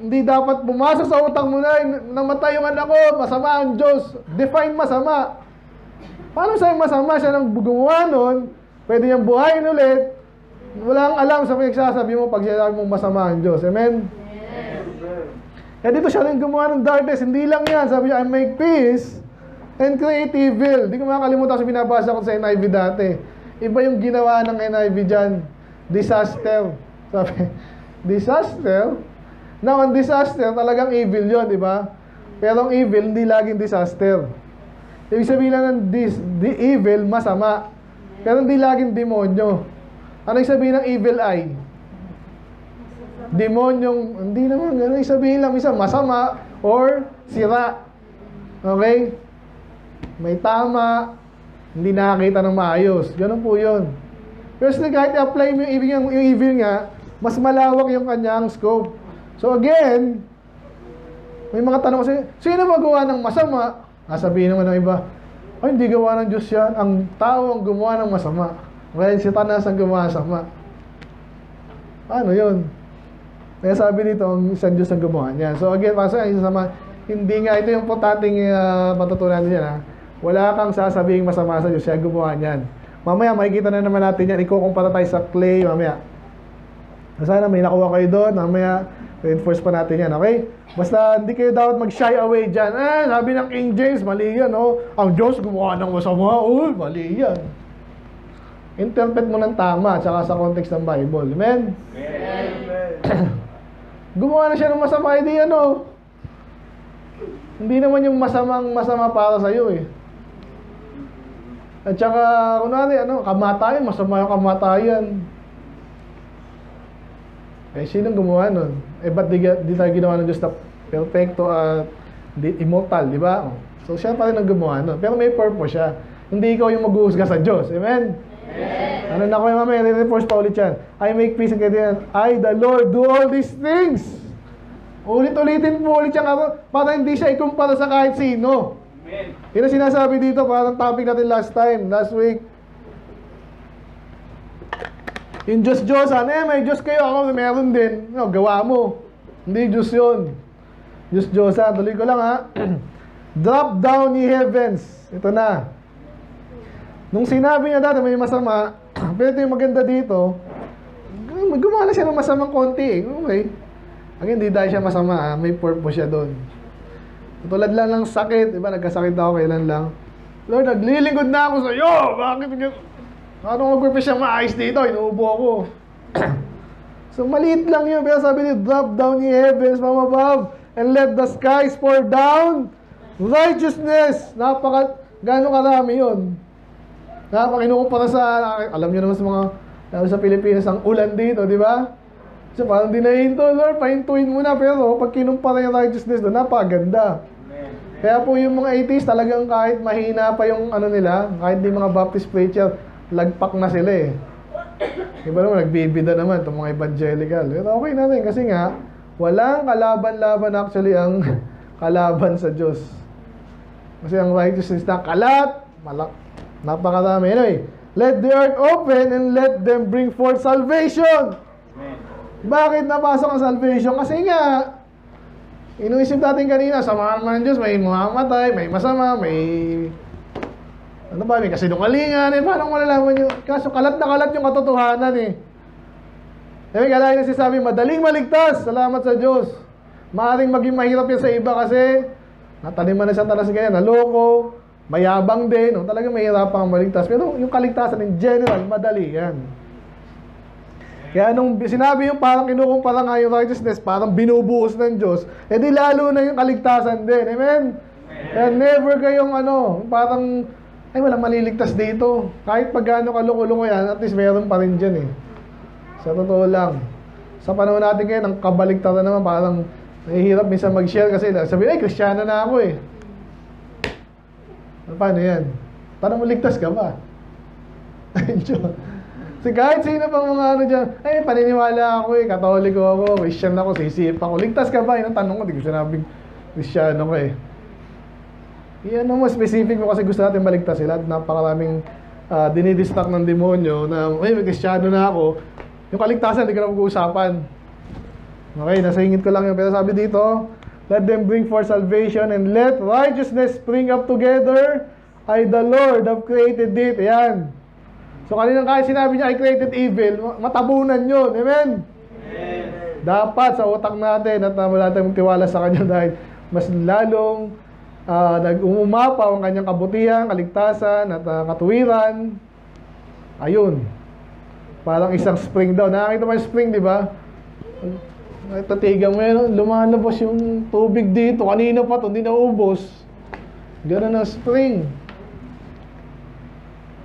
Hindi dapat bumasok sa utak mo na namatay yung anak ko, masama ang Diyos. Define masama. Paano sa'yo masama? Siya nang gumawa nun, pwede niyang buhayin ulit. Walang alam sa pinagsasabi mo pag sinasabi mong masama ang Diyos. Amen? Kaya dito siya rin gumawa ng darkness. Hindi lang yan. Sabi niya, I make peace and create evil. Di ko makakalimutan kasi binabasa ko sa NIV dati. Iba yung ginawa ng NIV dyan. Disaster. Sabi, disaster? Now, ang disaster, talagang evil yun, di ba? Pero ang evil, hindi laging disaster. Ibig sabihin lang ng evil, masama. Pero hindi laging demonyo. Ano yung sabihin ng evil eye? Demonyong, hindi naman, ano yung sabihin lang, isa masama or sira. Okay? May tama, hindi nakakita ng maayos. Ganun po yun. Pero kahit i-apply mo yung evil nga, mas malawak yung kanyang scope. So again, may mga tanong kasi, sino magawa ng masama? Sabihin naman ng iba, ay hindi gawa ng Diyos yan. Ang tao ang gumawa ng masama. Kaya si Satanas ang gumawa ng sama. Ano yun? Kaya sabi dito, ang isang Diyos ang gumawa niyan. So again, pasok ang isang sama, hindi nga, ito yung importanteng matutunan niya wala kang sasabing masama sa Diyos, siya gumawa niyan. Mamaya, makikita na naman natin yan, ikukumpara tayo sa clay, mamaya. Sana may nakuha kayo doon, mamaya, reinforce pa natin yan, okay? Basta hindi kayo dapat mag-shy away dyan. Sabi ng King James, mali yan, ang Diyos gumawa ng masama, mali yan. Interpret mo ng tama, tsaka sa context ng Bible, amen? Amen. Gumawa na siya ng masama, hindi naman yung masama para sa'yo At saka, kunwari, kamatayan, masama yung kamatayan. Sinong gumawa nun? Ba't di tayo ginawa ng Diyos na perfecto at immortal, di ba? So, siya pa rin ang gumawa nun. Pero may purpose siya. Hindi ikaw yung mag-uusga sa Diyos. Amen? Amen. Ano na ko yung mamaya, reinforce pa ulit yan. I make peace and ganyan. I, the Lord, do all these things. Ulit-ulitin po ulit yan para hindi siya ikumpara sa kahit sino. Amen. Yun ang sinasabi dito, parang topic natin last week. Yung Diyos-Diyosan, may Diyos kayo, ako meron din. Gawa mo. Hindi Diyos yun. Diyos-Diyosan, tuloy ko lang Drop down ye heavens. Ito na. Nung sinabi niya dati may masama, pero ito yung maganda dito, gumawa na siya ng masamang konti. Okay. Ang hindi dahil siya masama, may purpose siya doon. Tulad lang ng sakit, diba? Nagkasakit ako kailan lang. Lord, naglilingkod na ako sa iyo. Bakit? Ano mag-purpose siya maayos dito? Inuubo ako. So, maliit lang yun. Pero sabi niya, drop down ye heavens from above and let the skies pour down righteousness. Gano'ng karami yun. Kinukumpara sa, alam niyo naman sa mga, sa Pilipinas, ang ulan dito, di ba? So, parang dinahinto, Lord, pahintuin mo na. Pero, pag kinumpara yung righteousness doon, napakaganda. Kaya po yung mga atheists, talagang kahit mahina pa yung ano nila, kahit di mga Baptist preacher, lagpak na sila eh. Iba naman, nagbibida naman itong mga evangelical. Pero okay na rin, kasi nga, walang kalaban-laban actually ang kalaban sa Diyos. Kasi ang righteousness na kalat, napakarami. Anyway, let the earth open and let them bring forth salvation. Bakit napasok ang salvation? Kasi nga, inuisip natin kanina, samahan man ng Diyos, may mamamatay, may masama, may ano ba, may kasinungalingan, paano malalaman nyo? Kaso kalat na kalat yung katotohanan eh. Kaya kaya na sinasabi, madaling maligtas, salamat sa Diyos. Maaring maging mahirap yan sa iba kasi nataniman na siya talas ganyan, naloko, mayabang din, talagang mahirap ang maligtas. Pero yung kaligtasan in general, madali yan. Kaya nung sinabi yung parang kinukumpara nga yung righteousness, parang binubuhos ng Diyos, edi lalo na yung kaligtasan din. Amen? Kaya never kayong parang, ay walang maliligtas dito. Kahit pag gaano kaloko-loko yan, at least meron pa rin dyan eh. Sa totoo lang. Sa panahon natin ngayon, ang kabaligtaran naman, parang nahihirap minsan mag-share kasi sabi, ay, Kristiyano na ako eh. Paano yan? Parang maligtas ka ba? So kahit sino pang mga dyan, ay paniniwala ako eh, Katoliko ako, Christian ako, sisip ako. Ligtas ka ba? Yun ang tanong ko, di ko sinabing Kristiyano ko eh. Yan mo specific mo kasi gusto natin maligtas sila. Napakaraming dinidistract ng demonyo na, ay may Kristiyano na ako. Yung kaligtasan, hindi ka na mag-uusapan. Okay, nasingit ko lang yun. Pero sabi dito, let them bring forth salvation and let righteousness spring up together. I, the Lord, have created it. Ayan. So kanina kahit sinabi niya, I created evil, matabunan yun. Amen? Amen. Dapat sa utak natin at wala tayong tiwala sa Kanya dahil mas lalong nag-umumapaw ang Kanyang kabutihan, kaligtasan at katuwiran. Ayun. Parang isang spring daw. Nakakita mo yung spring, di ba? Tatigan mo yan, lumalabas yung tubig dito. Kanina pa ito, hindi naubos. Ganun ang spring.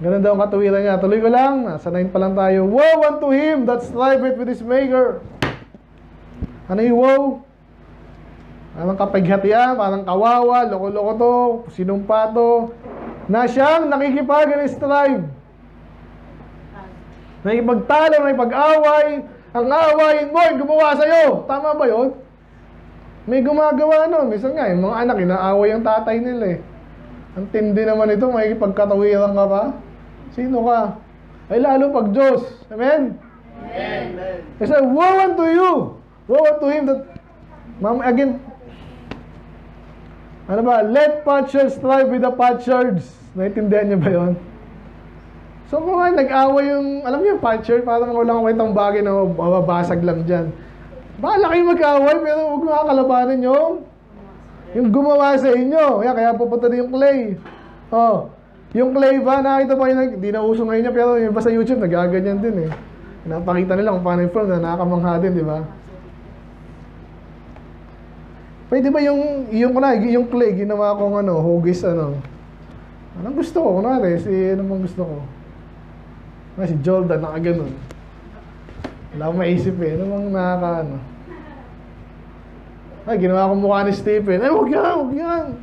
Ganun daw ang katuwiran niya. Tuloy ko lang. Nasa 9 pa lang tayo. Woe unto him that striveth with his maker. Ano yung woe? Parang kapaghatian, parang kawawa, loko-loko to, sinumpa to, na siyang nakikipag and strive. Nakikipagtalo, nakikipag-away. Ang awayin mo ay gumawa sa'yo. Tama ba yun? May gumagawa nun. Minsan nga, yung mga anak, inaaway ang tatay nila eh. Ang tindi naman ito, makikipagkatawiran ka pa. Sino ka? Ay lalo pag Diyos. Amen? Amen. Kasi woe unto you. Woe unto him that, again, ano ba? Let potsherds strive with the potsherds. Naintindihan niyo ba yun? So kung nga nag-away yung, alam niyo, potsherd, parang walang kwentang bagay na mababasag lang dyan. Bahala kayo mag-away, pero huwag makakalabanin yung gumawa sa inyo. Kaya pupunta din yung clay. Oh. Yung clay ba, nakita ba yun, hindi na uso ngayon niya, pero yung iba sa YouTube, nagaganyan din eh. Napakita nila kung paano yung film na nakakamangha din, di ba? Pwede ba yung clay, ginawa kong hugis, anong gusto ko? Kunwari, ano bang gusto ko? Si Jordan, nakaganon. Wala akong maisip eh. Ano bang ay, ginawa ko mukha ni Stephen. Ay, huwag yan.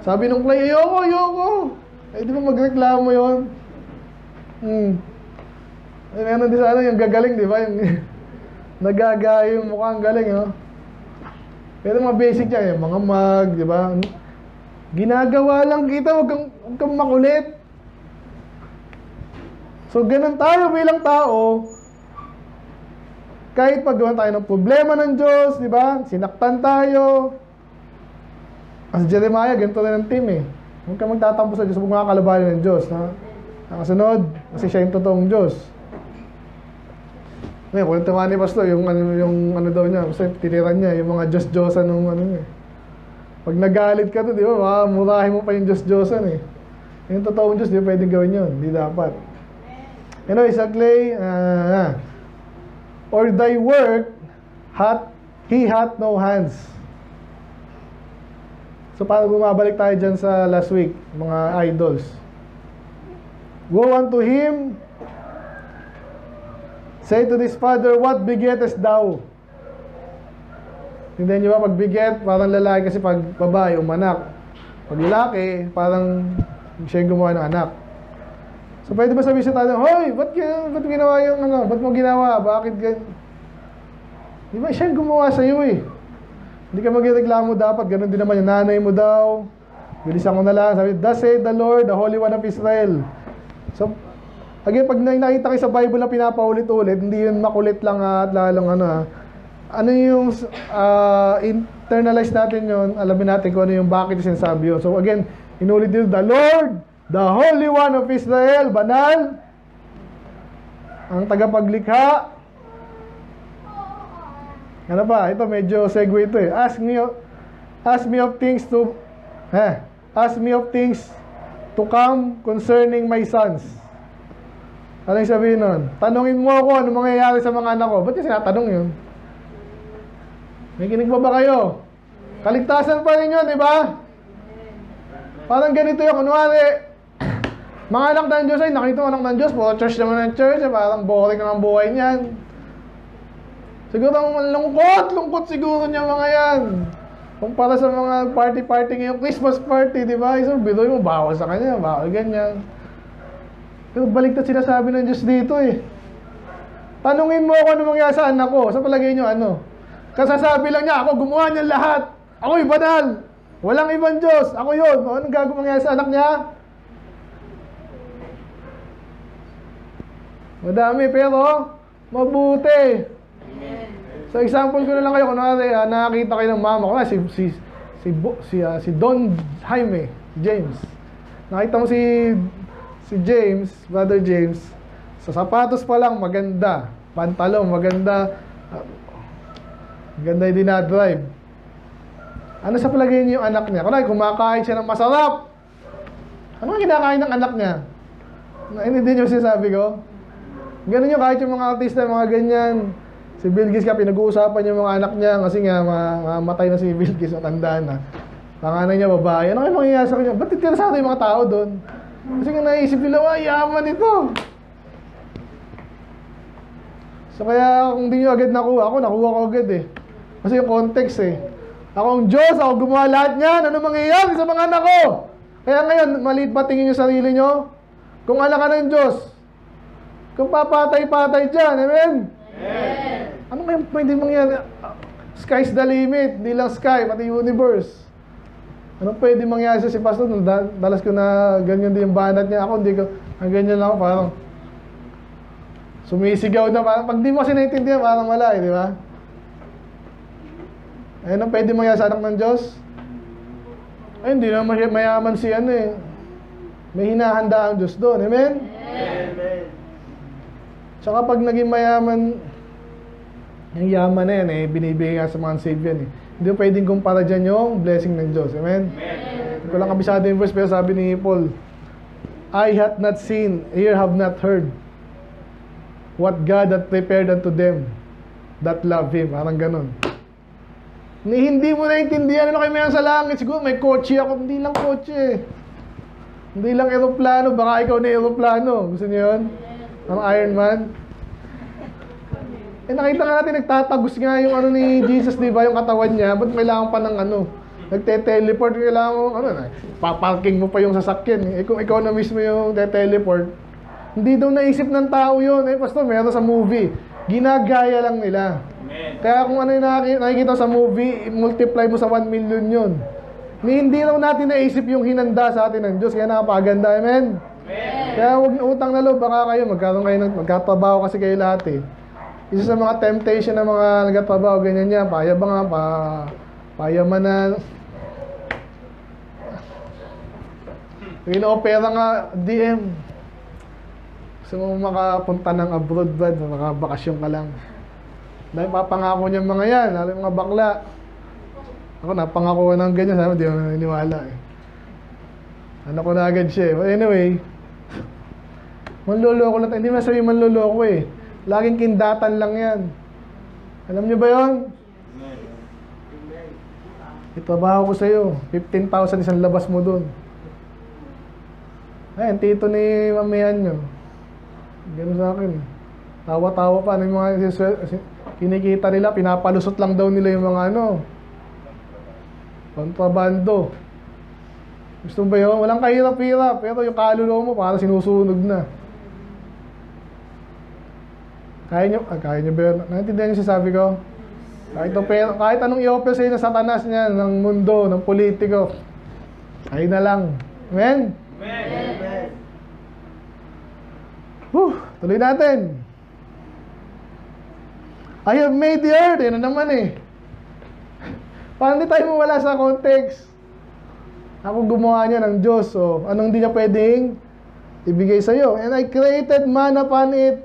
Sabi nung clay, ayoko. Ay, di ba magreklamo yun? Ay, meron din sa yung gagaling, di ba? Yung nagagaya yung mukha, ang galing, no? Pero mga basic yan, yung mga mag, di ba? Ginagawa lang kita, huwag kang makulit. So, ganun tayo bilang tao. Kahit paggawa tayo ng problema ng Diyos, di ba? Sinaktan tayo. Kasi Jeremiah, ganito rin ang team eh. Huwag ka magtatampo sa Diyos, huwag makakalabanin ng Diyos. Ha? Nakasunod, kasi siya yung totoong Diyos. Ngayon, kwento nga ni Pastor, yung ano daw niya, basta tiniran niya, yung mga Diyos-Diyosan ng ano niya. Pag nagalit ka to, di ba, murahin mo pa yung Diyos-Diyosan eh. Yung totoong Diyos, di ba pwedeng gawin yun? Di dapat. Anyway, sa clay, or thy work, he hath no hands. So, parang bumabalik tayo dyan sa last week, mga idols. Go unto him, say to this father, what begettest thou? Hindi nyo ba, pag beget, parang lalaki kasi pag babae, umanak. Pag lalaki, parang siya yung gumawa ng anak. So, pwede ba sabihin sa tayo, hoy, ba't ginawa yung ano, ba't mo ginawa, bakit gan? Di ba, siya yung gumawa sa'yo eh. Hindi ka magreklamo dapat, ganun din naman yung nanay mo daw. Bilisan ko na lang, sabi, thus saith the Lord, the Holy One of Israel. So, again, pag nakita kayo sa Bible na pinapaulit-ulit, hindi yun makulit lang at lalong ano ano yung internalize natin yun, alamin natin kung ano yung bakit yung sinasabi yun. So again, inulit dito, the Lord, the Holy One of Israel, banal, ang tagapaglikha. Ano pa? Ito medyo segue ito eh. Ask me of things to come concerning my sons. Ano yung sabihin nun? Tanungin mo ako ano mangyayari sa mga anak ko. Ba't yung sinatanong yun? May kinig pa ba kayo? Kaligtasan pa rin yun, di ba? Parang ganito yung kunwari, mga anak ng Diyos ay nakita mo anak ng Diyos, po church naman ng church, parang boring na ang buhay niyan. Siguro ang lungkot siguro niya mga yan. Kung para sa mga party ngayong Christmas party, di ba? So, bidoy mo, bawal sa kanya, bawal ganyan. Pero baliktad sinasabi ng Diyos dito eh. Tanungin mo ako ano mangyari sa anak ko. Sa palagay nyo ano? Kasasabi lang niya, ako gumawa niyan lahat. Ako'y banal. Walang ibang Diyos. Ako yun. Anong gagawin mangyari sa anak niya? Madami pero mabuti. So example ko na lang kayo. Kunwari, nakakita kayo ng mama ko. Si Don Jaime, James. Nakita mo si James, Brother James, sa sapatos pa lang maganda, pantalon maganda, maganda yung dinadrive. Ano sa palagay niyo yung anak niya? Kunwari, kumakain siya ng masarap. Ano ang kinakain ng anak niya? Hindi niyo sinasabi ko? Ganun yung kahit yung mga artista, mga ganyan. Si Bill Gates ka, pinag-uusapan yung mga anak niya kasi nga mamatay na si Bill Gates, matanda na. Panganay niya babae. Ano kayo mangyayari sa kanya? Ba't interesado yung mga tao doon? Kasi nga naisip nila, yaman ito. So kaya kung di nyo agad nakuha ko agad eh. Kasi yung context eh. Ako ang Diyos, ako gumawa lahat niyan. Ano mangyayari sa mga anak ko? Kaya ngayon, maliit ba tingin yung sarili nyo? Kung anak ka ng Diyos, kung papatay-patay dyan, amen? Amen. Ano kaya pwede mangyayari? Sky's the limit, di lang sky, pati universe. Ano pwede mangyayari sa si Pastor? Dalas ko na ganyan din yung banat niya. Ako hindi ko, ang ganyan lang ako, parang sumisigaw na, parang pag di mo kasi naintindihan, parang wala eh, di ba? Ayun ang pwede mangyayari sa anak ng Diyos. Ay, hindi naman mayaman si ano eh. May hinahanda ang Diyos doon, amen? Amen. Tsaka pag naging mayaman, yung yaman na yan eh, binibigay nga sa mga saved yan eh. Hindi mo pwedeng kumpara dyan yung blessing ng Diyos, amen? Hindi ko lang kabisado yung verse, pero sabi ni Paul, I hath not seen, ear have not heard, what God hath prepared unto them that love Him. Parang ganun. Hindi mo naintindihan ano kayo mayroon sa langit. Siguro may kotse ako. Hindi lang kotse. Hindi lang aeroplano. Baka ikaw na aeroplano. Gusto niyo yun? Ang Iron Man. Nakita nga natin, nagtatagos nga yung ano ni Jesus, di ba? Yung katawan niya. Ba't kailangan pa ng ano? Nagte-teleport. Kailangan mo, paparking mo pa yung sasakyan. Kung ikaw na mismo yung te-teleport, hindi daw naisip ng tao yun. Pastor, meron sa movie. Ginagaya lang nila. Amen. Kaya kung ano yung nakikita sa movie, multiply mo sa 1 million yun. Hindi raw natin naisip yung hinanda sa atin ng Diyos. Kaya nakapaganda, amen? Amen. Kaya huwag na utang na loob, baka kayo, magkatrabaho kasi kayo lahat eh. Isa sa mga temptation ng mga nagtatrabaho, ganyan niya, payabang nga, payamanan. Ino-opera nga, DM. Gusto mo makapunta ng abroad, Brad, makabakasyon ka lang. Dahil papangako niya mga yan, lalo yung mga bakla. Ako, napangako ko ng ganyan, sabi, di ako naniniwala eh. Ano ko na agad siya eh. But anyway, manloloko lang. Hindi man sabihin manloloko eh. Laging kindatan lang yan. Alam niyo ba yun? Itrabaho ko sa'yo. 15,000 isang labas mo dun. Ayan, tito ni mamihan nyo. Ganun sa akin. Tawa-tawa pa. Ano yung mga kinikita nila, pinapalusot lang daw nila yung mga kontrabando. Gusto ba yun? Walang kahirap-hirap. Pero yung kaluluwa mo, parang sinusunog na. Kaya nyo ba yun? Naintindihan nyo sabi ko? Kahit anong i-offer sa'yo ng satanas niya, ng mundo, ng politiko, kayo na lang. Amen? Amen. Tuloy natin. I have made the earth. Yan na naman eh. Paano di tayo mawala sa context? Ako gumawa niya ng Diyos. So, anong di niya pwedeng ibigay sa'yo? And I created man upon it.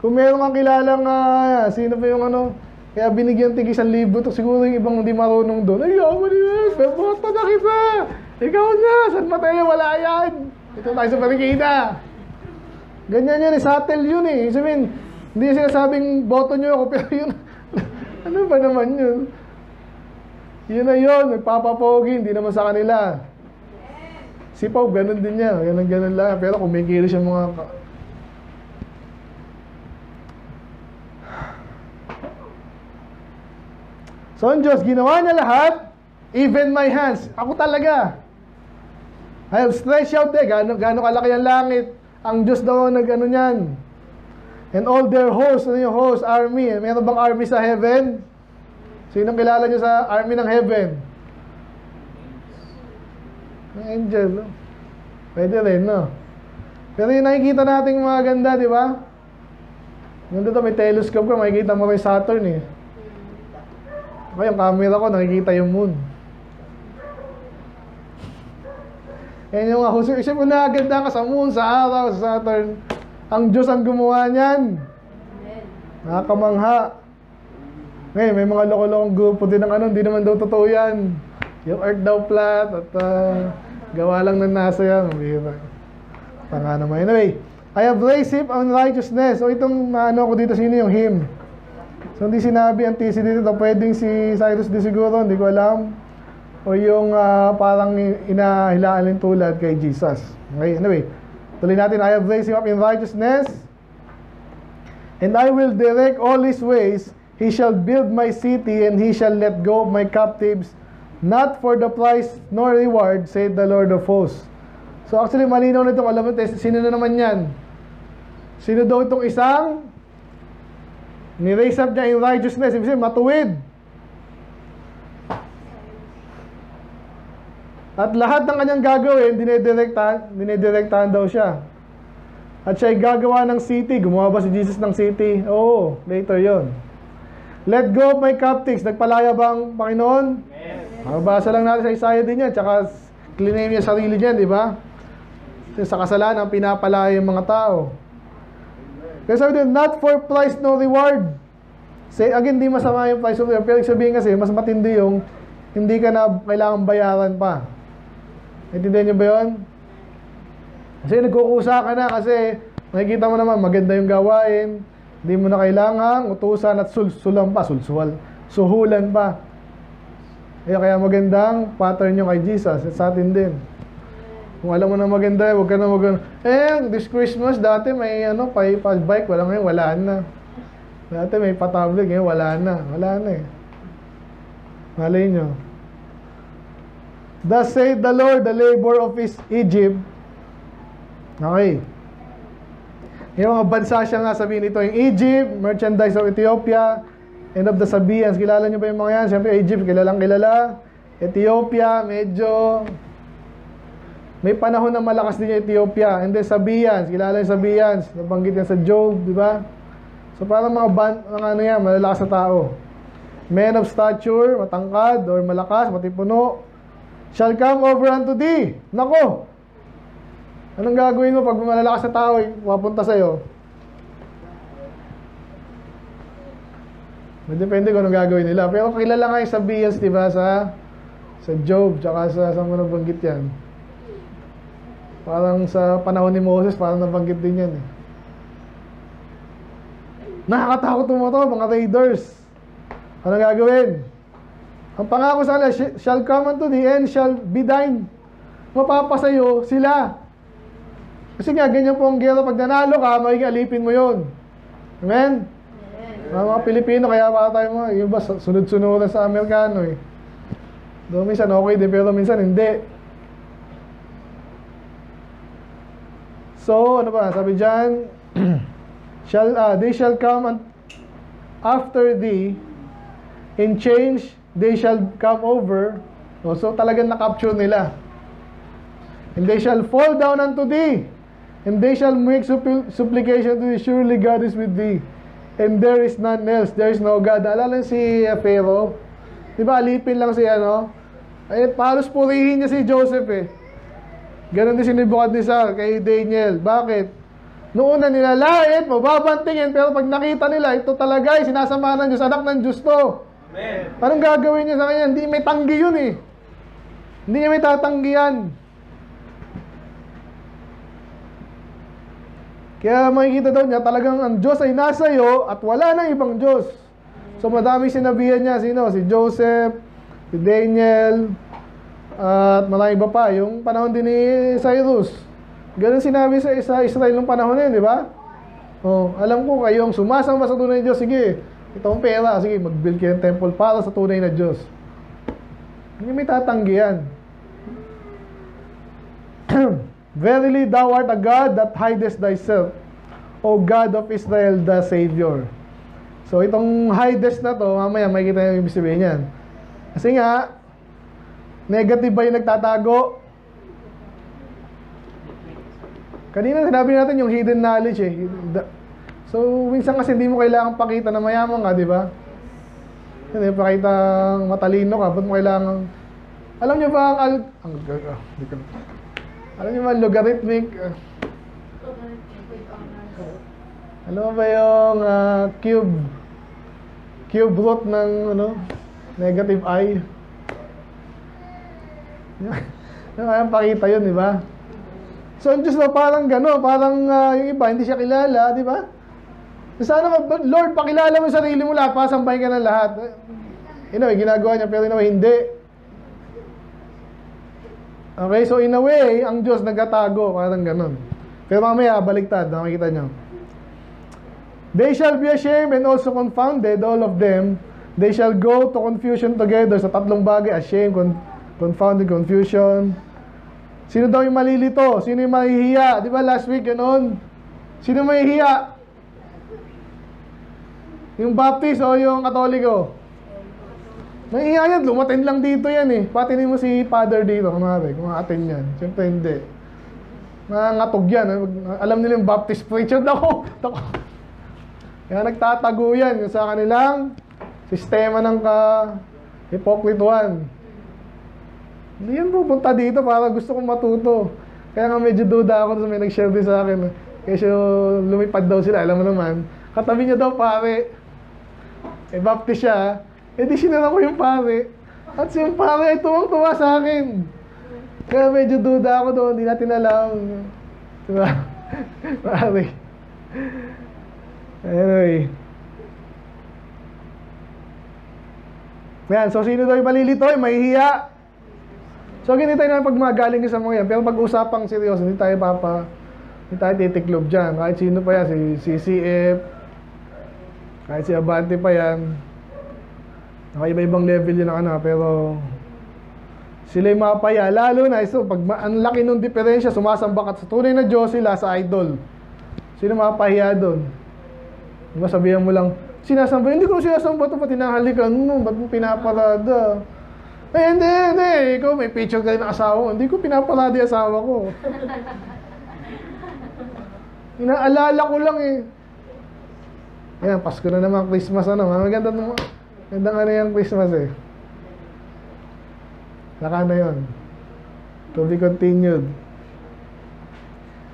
Kung meron kang kilalang, sino pa yung kaya binigyan tig 1,000 to, siguro yung ibang hindi marunong doon. Ay, yaman yun, pero bota na kita. Ikaw na, saan pa tayo? Wala yan. Ito tayo sa panikita. Ganyan yun, subtle yun eh. Sabihin, hindi sinasabing boto nyo ako, pero yun, ano ba naman yun? Yun na yun, nagpapapogi, hindi naman sa kanila. Si Pau, ganun din niya, ganun lang. Pero kumikilos yung mga... So, ang Diyos, ginawa niya lahat, even my hands. Ako talaga. I have stretched out there. Gano'ng kalaki ang langit. Ang Diyos daw nag-ano niyan. And all their hosts, ano yung host? Army. Meron bang army sa heaven? Sinong kilala niyo sa army ng heaven? Ang angel, no? Pwede rin, no? Pero yung nakikita nating mga ganda, di ba? Nandito may telescope ka, makikita mo rin Saturn eh. Okay, yung camera ko, nakikita yung moon. Yan yung mga huso. Isip mo na, ganda ka sa moon, sa araw, sa Saturn. Ang Diyos ang gumawa niyan. Nakakamangha. Ngayon, may mga loko-lokong grupo din ng hindi naman daw totoo yan. Yung earth daw flat, at gawa lang ng NASA yan. Tanga naman. Anyway, I have raised him on righteousness. So itong ko dito, sino yung him? So hindi sinabi ang TC dito, pwedeng si Cyrus di siguro, hindi ko alam. O yung parang inahilaan tulad kay Jesus. Okay, anyway, tuloy natin. I have raised him up in righteousness, and I will direct all his ways. He shall build my city, and he shall let go of my captives, not for the price nor reward, said the Lord of hosts. So actually, malinaw na itong alam mo, sino na naman yan? Sino daw itong isang ni-raise up niya in righteousness? Ibig sabihin, matuwid. At lahat ng kanyang gagawin, dinidirektahan daw siya. At siya ay gagawa ng city. Gumawa ba si Jesus ng city? Oo, later yon. Let go of my captives. Nagpalaya ba ang Panginoon? Yes. Mabasa lang natin sa Isaiah din yan. Tsaka claim niya sarili niya, di ba? Sa kasalanan, pinapalaya yung mga tao. Kaya sabi din, not for price no reward. Say, again, di masama yung price of reward. Pero sabihin kasi, mas matindi yung hindi ka na kailangan bayaran pa. Naintindihan niyo ba yun? Kasi nagkukusa ka na kasi nakikita mo naman maganda yung gawain. Hindi mo na kailangan utusan at suhulan pa. Kaya magandang pattern nyo kay Jesus at sa atin din. Kung alam mo na maganda, huwag ka na this Christmas, dati may bike, ngayon, wala na. Dati may pa-tablet, ngayon wala na eh. Malay nyo. Thus saith the Lord, the labor of his Egypt. Okay. Yung mga bansa siya nga sabihin ito, yung Egypt, merchandise of Ethiopia, and of the Sabaeans. Kilala nyo ba yung mga yan? Siyempre, Egypt, kilalang kilala. Ethiopia, medyo may panahon na malakas din yung Ethiopia. And then Sabaeans, kilala yung Sabaeans. Nabanggit yan sa Job, di ba? So parang mga malalakas na tao. Men of stature, matangkad, or malakas, matipuno, shall come over unto thee. Nako! Anong gagawin mo pag malalakas na tao, papunta sa'yo? Depende kung anong gagawin nila. Pero kilala nga yung sa Bias, di ba? Sa Job, tsaka sa mo nabanggit yan. Parang sa panahon ni Moses, parang nabanggit din yan eh. Nakakatakot mo to, mga raiders. Ano gagawin? Ang pangako sa kanila, shall come unto thee and shall be thine. Mapapasayo sila. Kasi nga, ganyan po ang gera. Pag nanalo ka, magiging alipin mo yun. Amen? Mga Pilipino, kaya para tayo mga, yung ba, sunod-sunuran sa Amerikano eh. Doon minsan okay din, pero minsan hindi. So, ano ba? Sabi dyan, they shall come after thee, in change, they shall come over. So, talagang na-capture nila. And they shall fall down unto thee, and they shall make supplication to thee. Surely God is with thee, and there is none else. There is no God. Alala si Pharaoh, di ba, alipin lang si ano? Ay, palos purihin niya si Joseph eh. Ganon din sinibukat ni Sar kay Daniel. Bakit? Noon na nilalait, mababantingin, pero pag nakita nila, ito talaga ay sinasama ng Diyos, anak ng Diyos to. Amen. Anong gagawin niya sa kanya? Hindi may tanggi yun eh. Hindi niya may tatanggihan. Kaya makikita daw niya, talagang ang Diyos ay nasa iyo at wala nang ibang Diyos. So madami sinabihan niya, sino? Si Joseph, si Daniel, at marami iba pa. Yung panahon din ni Cyrus. Ganun sinabi sa Israel nung panahon na yun, di ba? Oh, alam ko kayong sumasamba sa tunay na Diyos, sige, ito ang pera, sige, mag-build kayo ng temple para sa tunay na Diyos. Hindi may tatanggihan. Verily thou art a God that hidest thyself, O God of Israel, the Savior. So itong hidest na to, mamaya makikita yung ibig sabihin yan. Kasi nga, negative ba yung nagtatago? Kanina sinabi natin yung hidden knowledge eh. So minsan kasi hindi mo kailangan pakita na mayaman ka, di ba? Hindi pakita matalino ka, ba't mo kailangan... Alam nyo ba alam nyo ba logarithmic? Alam mo ba yung cube root ng negative I? Yung kayang pakita yun, di ba? So, ang Diyos na parang gano'n, parang yung iba, hindi siya kilala, di ba? Sana, Lord, pakilala mo sarili mo lahat, pasambahin ka ng lahat. Ginagawa niya, pero hindi. Okay, so in a way, ang Diyos nagkatago, parang gano'n. Pero mamaya, baliktad, nakikita niyo. They shall be ashamed and also confounded, all of them. They shall go to confusion together. Sa tatlong bagay, ashamed, confounded, confusion. Sino daw yung malilito? Sino yung mahihiya? Di ba last week ganoon? Sino mahihiya? Yung Baptist o yung Katoliko? Mahihiya yan. Lumatin lang dito yan eh. Patinin mo si Father dito. Kung atin yan. Siyempre hindi. Nangangatog yan. Alam nila yung Baptist preacher. Dako. Kaya nagtatago yan sa kanilang sistema ng hipokrituan. Hindi yan pupunta dito para gusto kong matuto. Kaya nga medyo duda ako may nag-share din sa akin. Kasi lumipad daw sila, alam mo naman. Katabi niya daw pare. Baptist siya. Di sinara ko yung pare. At yung pare ay tuwang-tuwa sa akin. Kaya medyo duda ako doon, hindi natin alam. Diba? Pare. Anyway. Yan, so sino daw yung malilito? Mahihiya. So, hindi tayo na pagmagaling sa mga yan. Pero pag-usapang seryoso, hindi tayo titiklob dyan. Kahit sino pa yan, si CF, kahit si Abante pa yan. Nakaiba-ibang level yun ng pero sila yung mapaya. Lalo na, so, pag ang laki ng diferensya, sumasamba ka sa tunay na Diyos, sila sa idol. Sino mapahiya doon? Diba, sabihan mo lang, sinasamba, hindi ko sinasamba ito, pati nahalikan mo, ba't mo pinaparada? Hindi. Ikaw may picture ka rin ng asawa ko. Hindi ko pinapaladi asawa ko. Inaalala ko lang eh. Ayan, Pasko na naman, Christmas Magandang yung Christmas eh. Saka na yun. To be continued.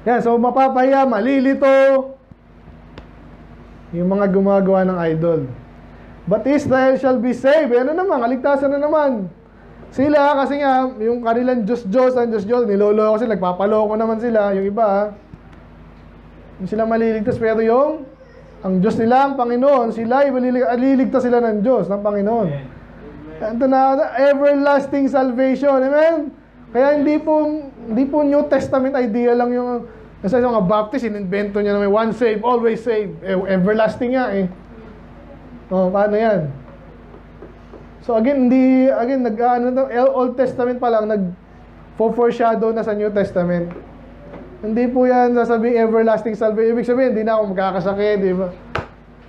Yan, so mapapahiya, malilito yung mga gumagawa ng idol. But Israel shall be saved. Ano naman, kaligtasan na naman. Sila, kasi nga, yung kanilang Diyos-Diyos, ang Diyos-Diyos, niloloko sila, nagpapaloko naman sila, yung iba, yung sila maliligtas, pero yung, ang Diyos nila, ang Panginoon, sila, liligtas sila ng Diyos, ng Panginoon. Ito na, everlasting salvation, amen? Kaya hindi po New Testament idea lang yung, kasi yung mga Baptist, ininvento niya na may one save, always save, everlasting nga eh. Oh, paano yan? So again, Old Testament pa lang nag-foreshadow na sa New Testament. Hindi po yan sasabing everlasting salvation. Ibig sabihin, hindi na ako magkakasakit, di ba?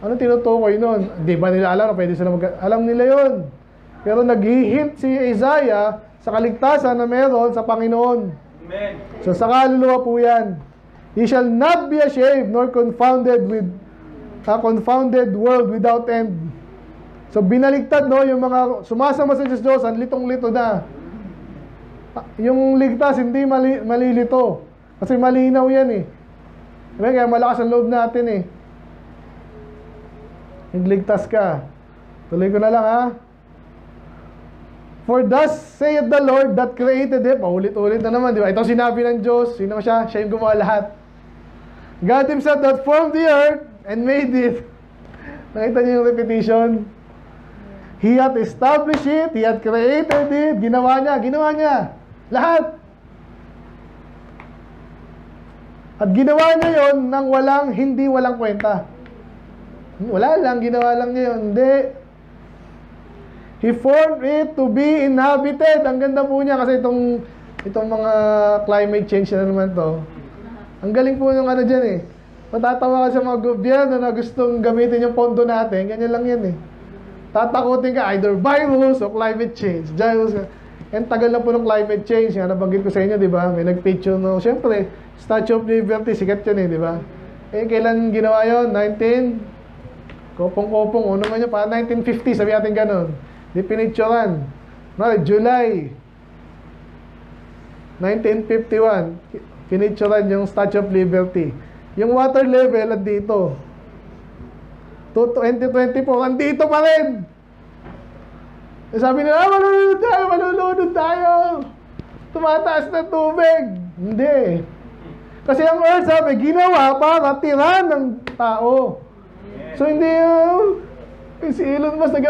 Ano tinutukoy nun? Di ba nila alam na pwede sila alam nila yon. Pero nag-hint si Isaiah sa kaligtasan na meron sa Panginoon. Amen. So sa kaluluwa po yan. He shall not be ashamed nor confounded with a confounded world without end. So binaligtad, no, yung mga sumasama sa Diyos, ang litong-lito na. Yung ligtas, hindi malilito. Kasi malinaw yan eh. Kaya malakas ang loob natin eh. Nagligtas ka. Tuloy ko na lang ha. For thus saith the Lord that created him. Paulit-ulit na naman, di ba? Ito sinabi ng Diyos. Sino siya? Siya yung gumawa lahat. God himself that formed the earth and made it. Nakita niyo yung repetition? He hath established it, He hath created it, ginawa niya, lahat. At ginawa niya yon nang hindi walang kwenta. Wala lang, ginawa lang niya yun. Hindi. He formed it to be inhabited. Ang ganda po niya kasi itong mga climate change na naman to. Ang galing po yung ano dyan eh. Matatawa ka sa mga gobyerno na gustong gamitin yung pondo natin, ganyan lang yan eh. Tatakutin ka either virus o climate change. And tagal na po ng climate change. Nga nabanggit ko sa inyo, di ba? May nagpicture no. Siyempre, Statue of Liberty, sikat yun eh, di ba? Eh, kailan ginawa yun? 19? Kopong-kopong. Ano naman yun? Pa 1950, sabi natin ganun. Di pinicturean. July 1951, pinicturean yung Statue of Liberty. Yung water level at dito. 2024, andito pa rin. Sabi nila, malulunod tayo. Tumataas na tubig. Hindi. Kasi ang earth, sabi, ginawa para tiran ng tao. So, hindi, si Elon Musk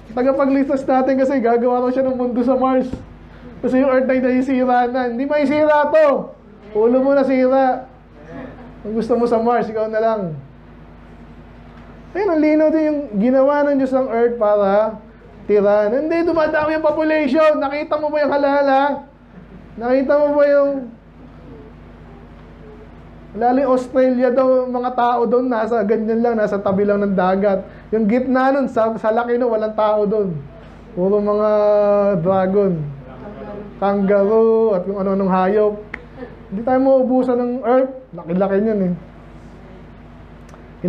tagapaglistas natin kasi gagawa ko siya ng mundo sa Mars. Kasi yung earth na nasisira na. Hindi maisira to. Ulo mo nasira. Kung gusto mo sa Mars, ikaw na lang. Ayun, ang linaw din yung ginawa ng Diyos ng earth para tiran. Hindi, dumadami yung population. Nakita mo ba yung halala? Nakita mo ba yung... Lalo yung Australia daw, mga tao doon, nasa ganyan lang, nasa tabi lang ng dagat. Yung gitna nun, sa laki nun, walang tao doon. Puro mga dragon, kangaroo, at kung ano-anong hayop. Hindi tayo maubusan ng earth. Laki-laki niyan eh.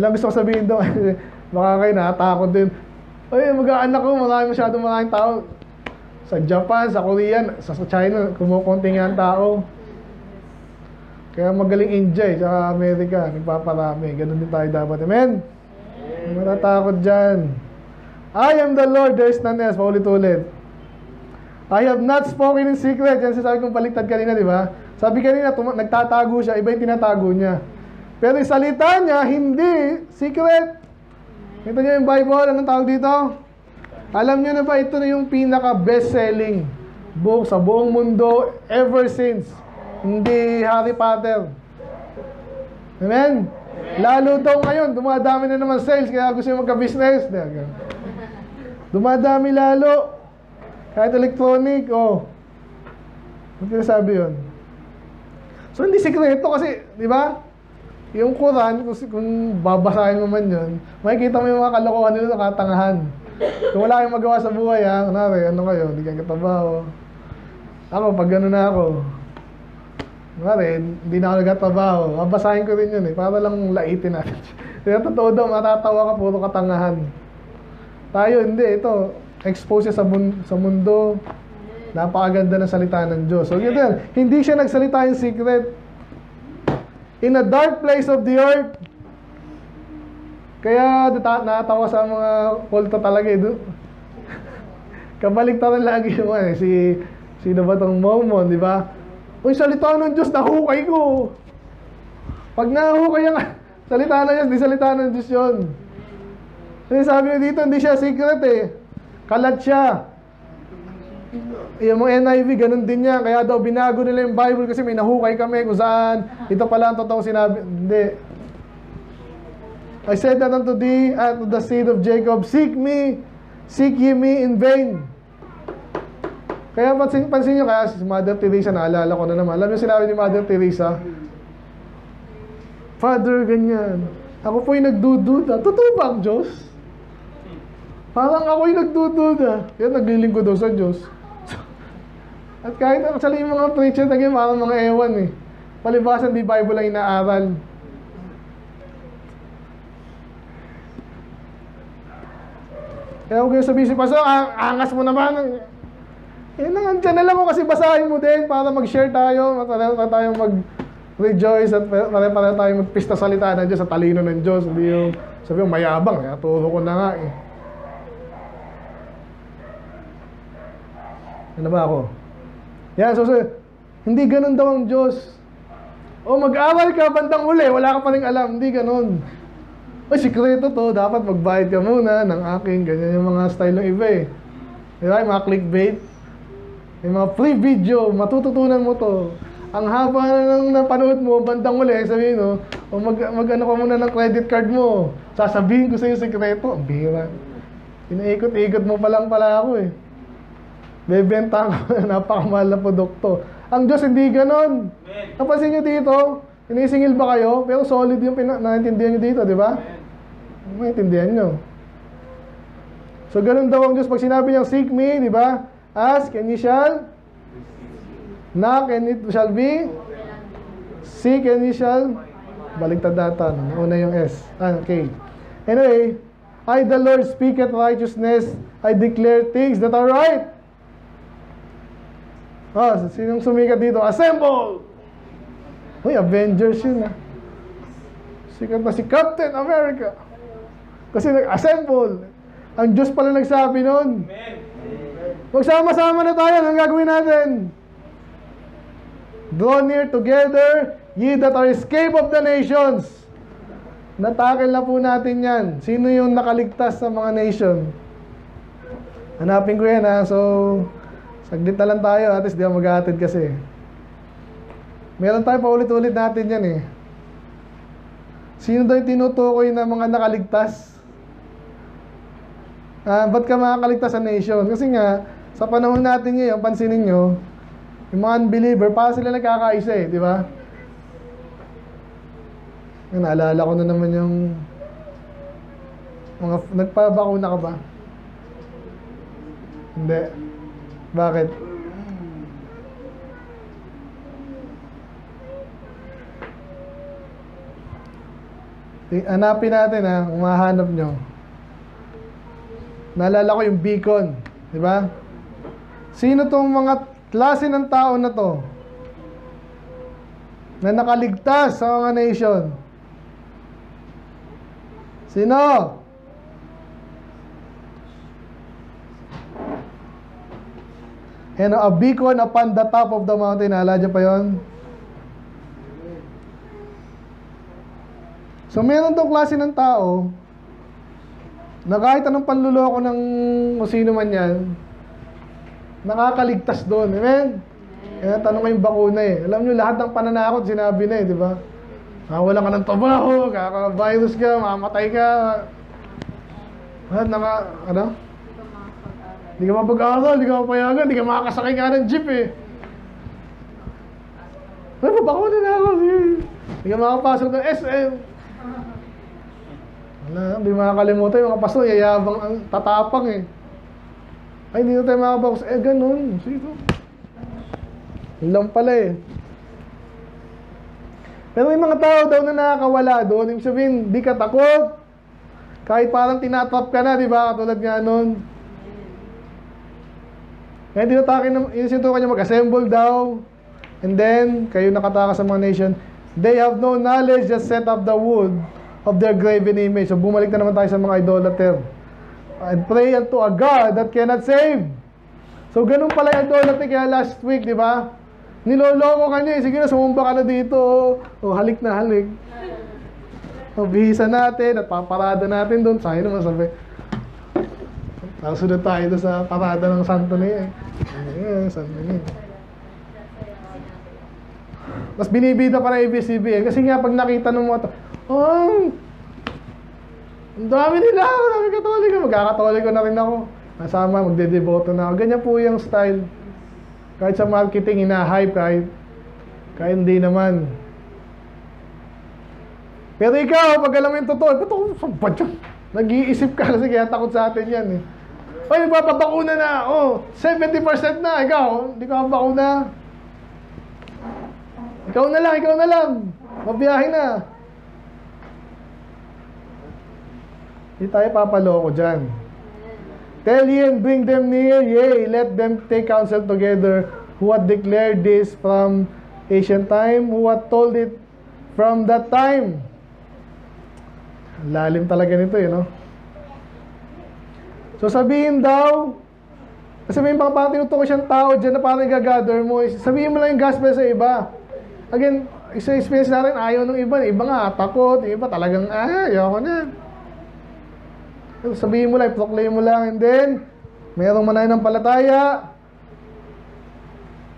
Ilang gusto ko sabihin daw, baka kayo natatakot din. Ay, mag-aanak ko, maraming tao. Sa Japan, sa Korea, sa China, kumukunti nga ang tao. Kaya magaling enjoy sa Amerika, nagpaparami. Ganun din tayo dapat. Amen? Matatakot dyan. I am the Lord, there is none else. Paulit-ulit. I have not spoken in secret. Yan sasabi kong baliktad kanina, di ba? Sabi kanina, nagtatago siya, iba yung tinatago niya. Pero yung salita niya, hindi secret. Ito niyo yung Bible, anong tawag dito? Alam niyo na ba, ito na yung pinaka best-selling book sa buong mundo ever since. Hindi Harry Potter. Amen? Lalo daw ngayon, dumadami na naman sales, kaya gusto nyo magka-business. Dumadami lalo. Kahit electronic, oh. Ano sabi yun? So, hindi sikreto kasi, di ba? Yung Quran, kung babasahin mo man yun, makikita mo yung mga kalokohan nila na katangahan. Kung wala kayong magawa sa buhay, ha? Kunwari, ano kayo? Hindi kayo katabaho. Ako, pag gano'n na ako, kunwari, hindi na ako nagkatabaho. Babasahin ko rin yun eh, para lang laitin natin. Kaya totoo daw, matatawa ka, puro katangahan. Tayo, hindi. Ito, expose sa mundo. Napakaganda ng salita ng Diyos. So, yun din. Hindi siya nagsalita in secret. in a dark place of the earth. Kaya natawa sa mga kulto talaga eh. Kabaligtaran lagi yung sino ba tong Mormon, di ba? Uy, salita ng Diyos, nahukay ko. Pag nahukay ang salita ng Diyos, di salita ng Diyos yun. Kasi sabi nyo dito, hindi siya secret eh. Kalat siya. Yung mga NIV, ganun din yan. Kaya daw binago nila yung Bible kasi may nahukay kami kung saan. Ito pala ang totoong sinabi. Hindi. I said that unto thee, and to the seed of Jacob, seek ye me in vain. Kaya pansin nyo, kaya si Mother Teresa, naalala ko na naman. Alam nyo sinabi ni Mother Teresa, Father, ganyan. Ako po'y nagdududa. Totoo ba ang Diyos? Parang ako'y nagdududa. Kaya naglilingkod daw sa Diyos. At kahit actually yung mga preacher, parang mga ewan eh. Palibasan, di Bible lang inaaral. Kaya huwag yung sabihin si Pastor, angas mo naman. Nandiyan na lang ko kasi basahin mo din para mag-share tayo, para tayo mag-rejoice at para tayo magpista salita ng Diyos sa talino ng Diyos. Hindi yung sabi yung mayabang, kaya turo ko na nga eh. Ano ba ako? Yan, so hindi ganun daw ang Diyos. O mag-aral ka, bandang uli, wala ka pa rin alam. Hindi ganun. Ay, sikreto to, dapat magbayad ka muna ng aking, ganyan yung mga style ng iba eh. Diba, yung mga clickbait. Yung mga free video, matututunan mo to. Ang haba ng napanood mo, bandang uli, sabihin no, o mag-ano ka muna ng credit card mo. Sasabihin ko sa iyo sikreto. Ang bira. Inaikot-ikot mo pa lang pala ako eh. Bebenta ko, napakamahal na produkto. Ang Diyos hindi ganon. Napansin nyo dito, inisingil ba kayo? Pero solid yung naintindihan nyo dito, di ba? Maintindihan nyo. So, ganun daw ang Diyos. Pag sinabi niyang seek me, di ba? Ask and ye shall. Knock and it shall be. Seek and ye shall. Baligtad data. Una yung S. Okay. Anyway, I the Lord speaketh righteousness. I declare things that are right. Sinong sumikat dito? Assemble! Uy, Avengers yun ah. Sikat na si Captain America. Kasi nag-assemble. Ang Diyos pala nagsabi nun. Magsama-sama na tayo. Anong gagawin natin? Draw near together, ye that are escape of the nations. Natakil na po natin yan. Sino yung nakaligtas sa mga nation? Hanapin ko yan ha. So, saglit na lang tayo. At least di ako mag-aatid kasi. Meron tayo paulit-ulit natin yan eh. Sino daw yung tinutukoy na mga nakaligtas? Ba't ka makakaligtas sa nation? Kasi nga, sa panahon natin ngayon, pansinin nyo, yung mga unbeliever, para sila nagkakaisa eh, di ba? Naalala ko na naman yung mga, nagpabakuna ka ba? Hindi. Bakit? Hanapin natin ha, kung mahanap nyo. Naalala ko yung beacon, di ba? Sino tong mga klase ng tao na to na nakaligtas sa mga nation? Sino? And a beacon upon the top of the mountain. Naalala niyo pa yun? So meron tong klase ng tao na kahit anong panluloko ng sino man yan, nakakaligtas doon. Amen? Kaya tanong ko yung bakuna eh. Alam nyo, lahat ng pananakot sinabi na eh, di ba? Wala ka ng trabaho, kaka-virus ka, mamatay ka. Lahat ano? Hindi ka mapag-aaral, hindi ka mapayagan, hindi ka makakasakay ka ng jeep eh. Bakuna na ako eh. Hindi ka makapasok ng SM. Wala, hindi makakalimutan yung mga pastor, yayabang ang tatapang eh. Ay, hindi na tayo makabakos. Ganun. Sino? Yun lang pala eh. Pero may mga tao daw na nakakawala doon. Ibig sabihin, di ka takot. Kahit parang tinatrap ka na, di ba? Katulad nga nun. Kaya tinatakin, inusinto ka niya mag-assemble daw. And then, kayo nakatakas sa mga nation. They have no knowledge, just set up the wood of their graven image. So bumalik na naman tayo sa mga idolater. And pray unto a God that cannot save. So ganun pala yung idolatry. Kaya last week, di ba? Niloloko ka niya. Sige na, sumumba ka na dito. O halik na halik. O bihisa natin at paparada natin doon. Sayang naman sabi. Nakasunod tayo doon sa parada ng santo niya. Santo niya. Mas binibida pa ng ABS-CBN. Kasi nga pag nakita ng mga ang dami nila. Dami Katoliko. Magkakatoliko na rin ako. Nasama, magdedeboto na ako. Ganyan po yung style. Kahit sa marketing, ina-hype. Kahit hindi naman. Pero ikaw, pag alam mo yung totoo, ba't ako sampad yan? Nag-iisip ka kasi kaya takot sa atin yan eh. Ay, papabakuna na. Oh, 70% na. Ikaw, hindi ka mabakuna. Ikaw na lang. Mabiyahe na. Hindi tayo papaloko dyan. Tell ye and bring them near, yea, let them take counsel together, who had declared this from ancient time, who had told it from that time. Lalim talaga nito no? So sabihin daw, kasi may mga parang tinutukoy siyang tao dyan na parang i-gather mo, sabihin mo lang yung gospel sa iba. Again, isa experience natin, ayaw ng iba. Iba nga, takot. Iba talagang, ayaw ko na. Sabihin mo lang, proclaim mo lang. And then, mayroong mananampalataya.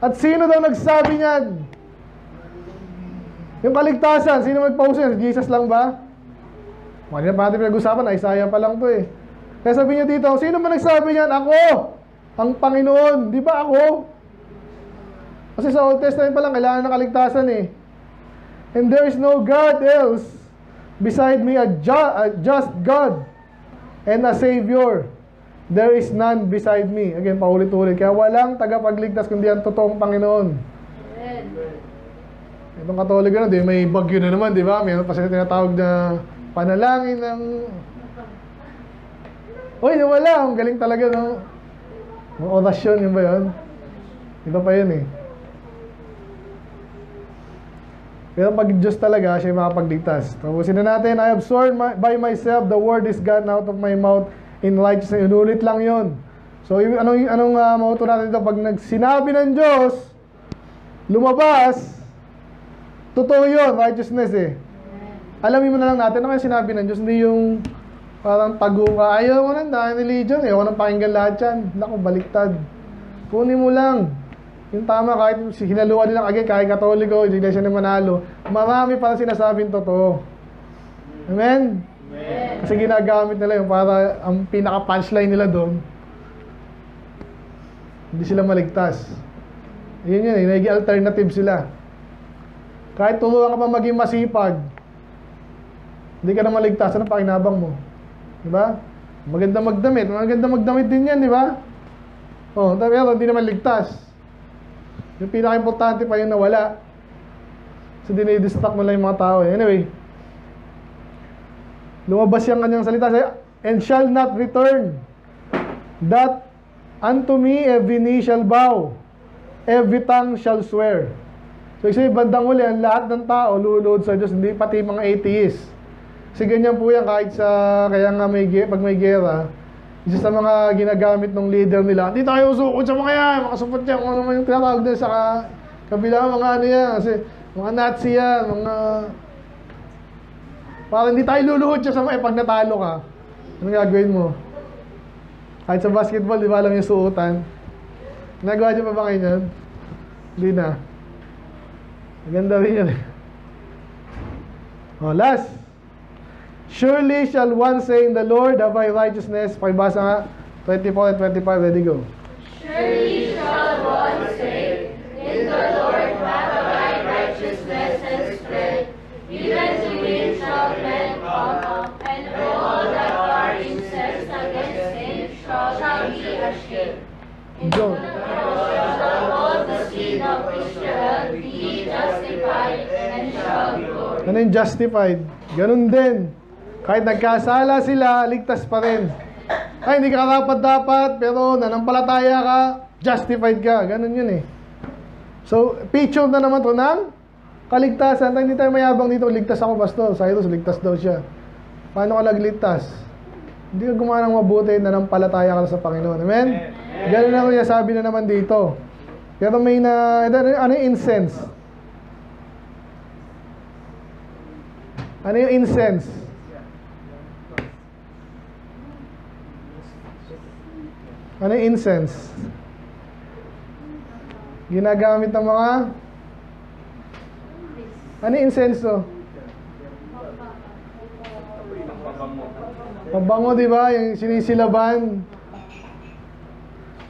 At sino daw nagsabi niyan? Yung kaligtasan, sino mag-post yan? Jesus lang ba? Mga pa natin pinag-usapan, Isaiah pa lang to eh. Kaya sabi niya dito, sino man nagsabi niyan? Ako! Ang Panginoon. Di ba ako? Kasi sa Old Testament pa lang, kailangan ng kaligtasan eh. And there is no God else beside me, a just God and a Savior. There is none beside me. Again, paulit-ulit. Kaya walang tagapagligtas kundi ang totoong Panginoon. Amen. Itong Katoliko na, may bagyo na naman, di ba? Mayroon pa sila tinatawag na panalangin ng... Uy, wala. Ang galing talaga, no? Orasyon, yun ba yun? Iba pa yun eh. Pero pag Diyos talaga, siya yung makapagligtas. Tapusin na natin, I have sworn by myself, the word is gone out of my mouth in righteousness. Inulit lang yun. So, anong mauto natin ito? Pag sinabi ng Diyos, lumabas, totoo yun, righteousness eh. Alamin mo na lang natin, ano kaya sinabi ng Diyos? Hindi yung parang tago ka. Ayaw mo na, dahil religion eh. Ako nang pakinggan lahat yan. Naku, baliktad. Kunin mo lang. Yung tama, kahit hinaluan nilang again, kahit Katoliko, hindi siya na manalo. Marami pa sinasabing totoo. Amen? Amen? Kasi ginagamit nila yung para ang pinaka-punchline nila doon. Hindi sila maligtas. Yun yun, naging alternative sila. Kahit tulungan ka pa maging masipag, hindi ka na maligtas. Ano pakinabang mo? Diba? Maganda magdamit din yan, diba? Oh, pero hindi naman ligtas. Yung pinaka-importante pa yung nawala. So, dinidistract mo lang yung mga tao. Anyway, lumabas yung kanyang salita. And shall not return, that unto me every knee shall bow, every tongue shall swear. So, isa yung bandang uli, ang lahat ng tao luluhod sa Diyos, hindi pati mga atheists. Kasi ganyan po yan, kahit sa, kaya nga pag may gera, isa sa mga ginagamit ng leader nila, hindi tayo usukod sa mga yan, mga supot yan, kung ano naman yung tinatawag din sa kabila, mga ano yan, kasi mga Nazi yan, mga... Para hindi tayo luluhod siya sa mga, pag natalo ka, anong gagawin mo? Kahit sa basketball, di ba alam yung suotan? Nagawa niyo pa ba kayo yan? Hindi na. Maganda rin yan. Oh, last. Surely shall one say in the Lord have I righteousness. Pakibasa nga, 24 and 25, ready go. Surely shall one say, in the Lord have I righteousness and strength, even to him shall men come, and all that are incensed against him shall be ashamed. In the shall all the seed of Israel be justified and shall glory. Ano yung justified? Ganun din. Kahit nagkasala sila, ligtas pa rin. Ay, hindi ka dapat, pero nanampalataya ka, justified ka. Ganun yun eh. So, picture na naman ito ng Kaligtasan. Hindi tayo mayabang dito. Ligtas ako, pastor. Cyrus, ligtas daw siya. Paano ka nagligtas? Hindi ka gumawa ng mabuti, nanampalataya ka sa Panginoon. Amen? Ganun lang niya sabi na naman dito. Pero may ano yung incense? Ano yung incense? Ano yung incense? Ginagamit ng mga... Ano yung incense to? Pabango, di ba? Yung sinisilaban.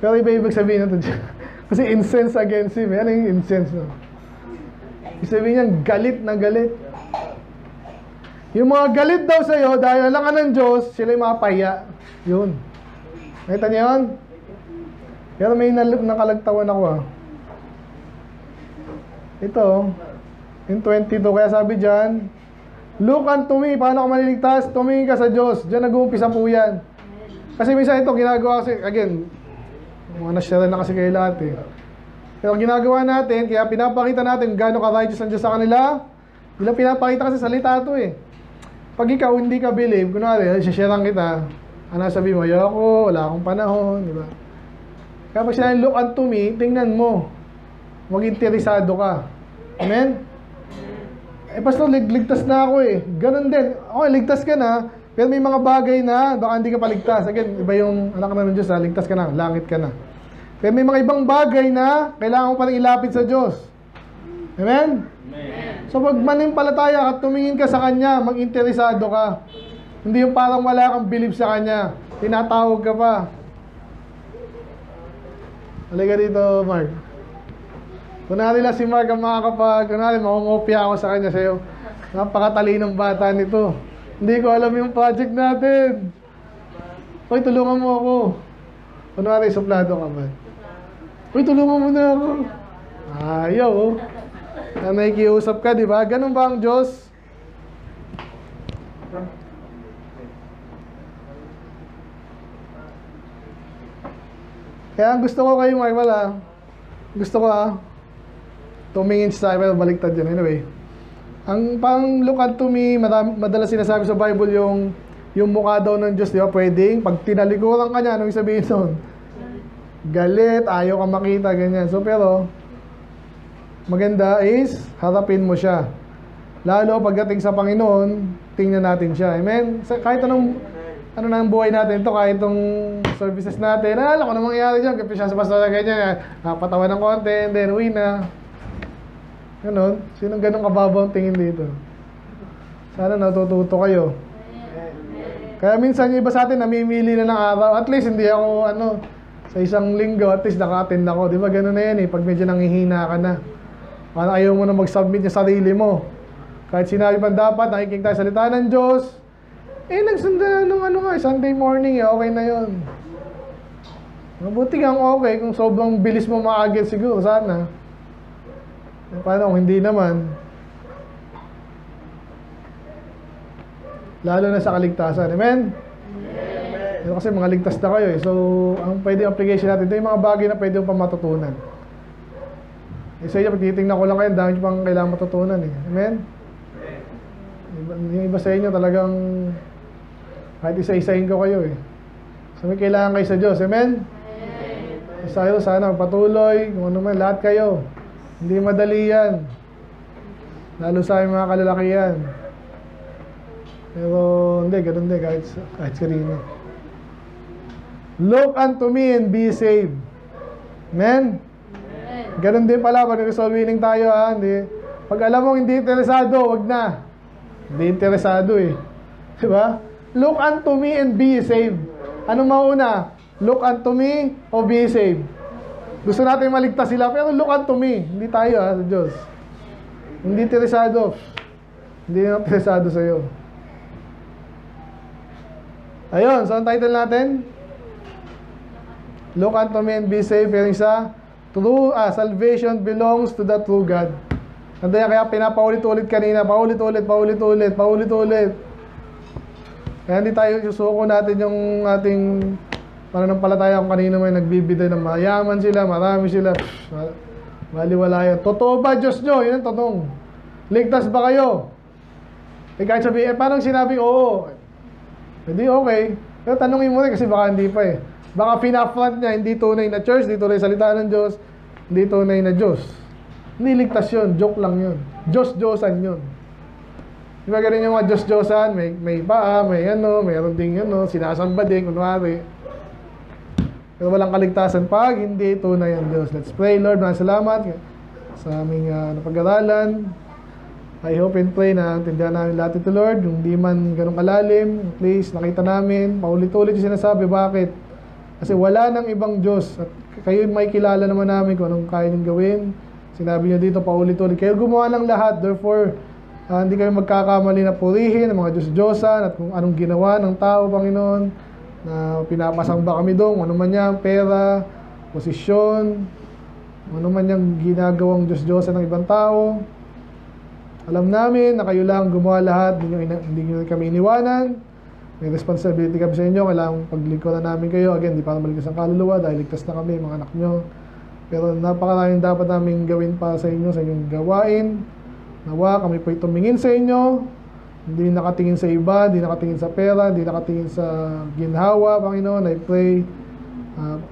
Pero iba ibig sabihin na ito. Kasi incense against him. Ano yung incense? No? Ibig sabihin niya, galit na galit. Yung mga galit daw sa'yo, dahil alam ka ng Diyos, sila yung mga pahiya. Yun. Nakita niyo yun? Pero may nakalagtawan ako Ito, yung 22, kaya sabi dyan, look unto me, paano ka maliligtas? Tumingin ka sa Diyos. Diyan nag-uumpisa po yan. Kasi minsan ito, ginagawa kasi, again, mga nasyara na kasi kayo lahat Pero ginagawa natin, kaya pinapakita natin gaano ka-righteous ang Diyos sa kanila. Bilang pinapakita kasi salita ito Pag ikaw hindi ka believe, kunwari, sisharean kita, ano sabi mo, ayoko, wala akong panahon, di ba? Kaya pag sinabi, look unto me, tingnan mo. Mag-interesado ka. Amen? Pastor, ligtas na ako Ganun din. Okay, ligtas ka na, pero may mga bagay na baka hindi ka paligtas. Again, iba yung anak na ng Diyos ligtas ka na, langit ka na. Pero may mga ibang bagay na kailangan mo pa rin ilapit sa Diyos. Amen? So pag manimpalataya ka, tumingin ka sa Kanya, mag-interesado ka. Hindi yung parang wala kang believe sa Kanya. Tinatawag ka pa. Halika dito, Mark. Kunwari lang si Mark ang makakapag, kunwari makungopia ako sa kanya sa'yo. Napakatalinong bata nito. Hindi ko alam yung project natin. Uy, tulungan mo ako. Kunwari, suplado ka man. Uy, tulungan mo na ako. Ayaw, na nakikiusap ka, di ba? Ganun ba ang Diyos? Kaya ang gusto ko kayo, Mark, wala. Gusto ko tumingin sa pero baliktad yun. Anyway, ang pang look unto me, madalas sinasabi sa Bible yung mukha daw ng Diyos, di ba? Pwedeng, pag tinalikuran ka niya, anong sabihin nun? Galit, ayaw ka makita, ganyan. So, pero, maganda is, harapin mo siya. Lalo pagdating sa Panginoon, tingnan natin siya. Amen? Kahit ano na ang buhay natin ito, kahit itong services natin, alam ko na mangyayari dyan, kapit siya sa pastor na ganyan, napatawa ng konti, and then uwi na. Ganon, sinong ganong kababaw ang tingin dito? Sana natututo kayo. Kaya minsan yung iba sa atin, namimili na ng araw. At least hindi ako, sa isang linggo, at least naka-attend ako. Di ba ganon na yan pag medyo nanghihina ka na. Parang ayaw mo na mag-submit yung sarili mo. Kahit sinabi pa dapat, nakikinig tayo salita ng Diyos, nagsunda nung Sunday morning, okay na yon. Mabuti kang okay kung sobrang bilis mo maagad siguro, sana. Paano kung hindi naman? Lalo na sa kaligtasan. Amen? Amen. Kasi mga ligtas na kayo So, ang pwede application natin, ito yung mga bagay na pwede pa matutunan. Sa inyo, pag titingnan ko lang kayo, dami pang kailangan matutunan Amen? Yung iba sa inyo talagang kahit isa-isahin ko kayo So, may kailangan kayo sa Diyos. Amen? Amen. Sana patuloy, kung ano man, lahat kayo. Hindi madali yan. Lalo sa mga kalalakihan. Pero hindi, ganun din kahit kanina. Look unto me and be saved. Amen? Ganun din pala pag nag-soul winning tayo Hindi. Pag alam mo hindi interesado, wag na. Hindi interesado Diba? Look unto me and be saved. Anong mauna? Look unto me o be saved? Gusto natin maligtas sila, pero look unto me. Hindi tayo sa Diyos. Hindi interesado. Hindi na interesado sa'yo. Ayun, so ang title natin? Look unto me and be saved. Pero isa, salvation belongs to the true God. Kaya pinapaulit-ulit kanina, paulit-ulit. Kaya hindi tayo susuko natin yung ating pananampalataya kung kanino may nagbibigay ng mayaman sila, marami sila. Maliwala yan. Totoo ba Diyos nyo? Yun ang tanong. Ligtas ba kayo? Kahit sabihin, paano sinabi oo? Hindi okay. Pero tanungin mo rin kasi baka hindi pa eh. Baka pinafront niya, hindi tunay na church, hindi tunay salita ng Diyos, hindi tunay na Diyos. Hindi ligtas yun, joke lang yun. Diyos-Diyosan yun. Di ba ganun yung mga Diyos-Diyosan, may paa, may mayroon ding sinasamba din, kunwari. Pero walang kaligtasan pag hindi tunay ang Diyos. Let's pray. Lord, maraming salamat sa aming napag-aralan. I hope and pray na tindihan namin lahat ito, Lord. Yung di man ganun kalalim, please, nakita namin. Paulit-ulit yung sinasabi. Bakit? Kasi wala nang ibang Diyos. At kayo may kilala naman namin kung anong kaya niyong gawin. Sinabi niyo dito paulit-ulit. Kayo gumawa ng lahat. Therefore, hindi kayo magkakamali na purihin ang mga Diyos-Diyosan at kung anong ginawa ng tao, Panginoon, na pinapasamba kami doon. Ano man yan, pera, posisyon, ano man yung ginagawang Diyos-Diyosan ng ibang tao. Alam namin na kayo lang gumawa lahat, hindi nyo kami iniwanan. May responsibility kami sa inyo, kailangan paglingkuran namin kayo. Again, di para maligtas ang kaluluwa dahil ligtas na kami, mga anak nyo. Pero napakaraming dapat namin gawin para sa inyo, sa inyong gawain. Nawa, kami po tumingin sa inyo. Hindi nakatingin sa iba, hindi nakatingin sa pera, hindi nakatingin sa ginhawa, Panginoon. I pray,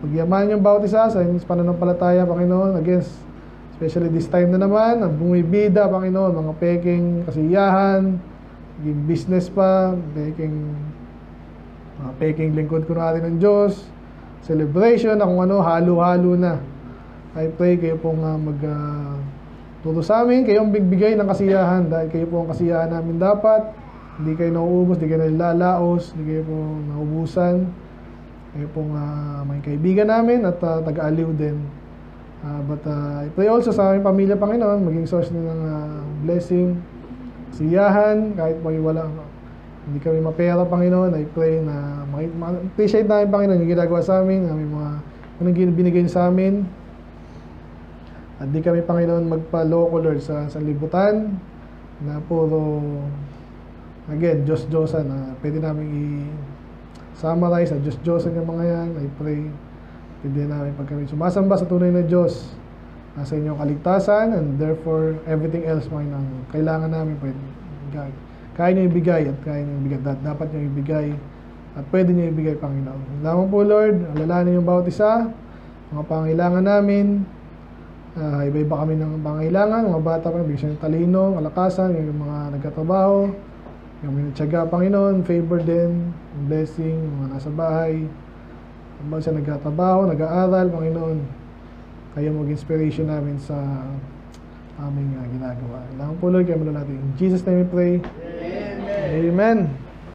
pagyaman yung bawat isa sa inyong pananampalataya, Panginoon, against especially this time na naman, ang bumibida, Panginoon, mga peking kasiyahan, naging business pa, peking lingkod ko natin ng Diyos, celebration, na kung ano, halo-halo na. I pray kayo pong turo sa amin, kayo ang bigbigay ng kasiyahan, dahil kayo po ang kasiyahan namin dapat, hindi kayo nauubos, hindi kayo nalalaos, hindi kayo po naubusan, kayo pong may kaibigan namin at taga-aliw din. But I pray also sa aming pamilya, Panginoon, maging source na ng blessing, siyahan, kahit hindi kami mapera, Panginoon. I pray na appreciate namin, Panginoon, yung ginagawa sa amin, yung binigay sa amin. At di kami, Panginoon, magpa-loko, Lord, sa libutan na puro, again, Diyos-Diyosan, na pwede namin i-summarize sa Diyos-Diyosan yung mga yan. I pray hindi namin pag kami sumasamba sa tunay na Diyos, nasa inyong kaligtasan, and therefore everything else, Panginoon, kailangan namin kaya niyo ibigay at kaya niyo ibigay, dapat niyo ibigay at pwede niyo ibigay, Panginoon. Lamang po, Lord, alalahanin yung bawat isa, mga pangailangan namin. Iba-iba kami ng pangailangan, mga bata pa, bigyan ng talino, kalakasan, yung mga nagkatrabaho, yung mga nagtiyaga, Panginoon, favor din, blessing, yung mga nasa bahay, habang siya nagtatrabaho, nag-aaral, Panginoon, kayo mag-inspiration namin sa aming ginagawa. Kailangan po, Lord, kayo muna natin. In Jesus' name we pray. Amen. Amen.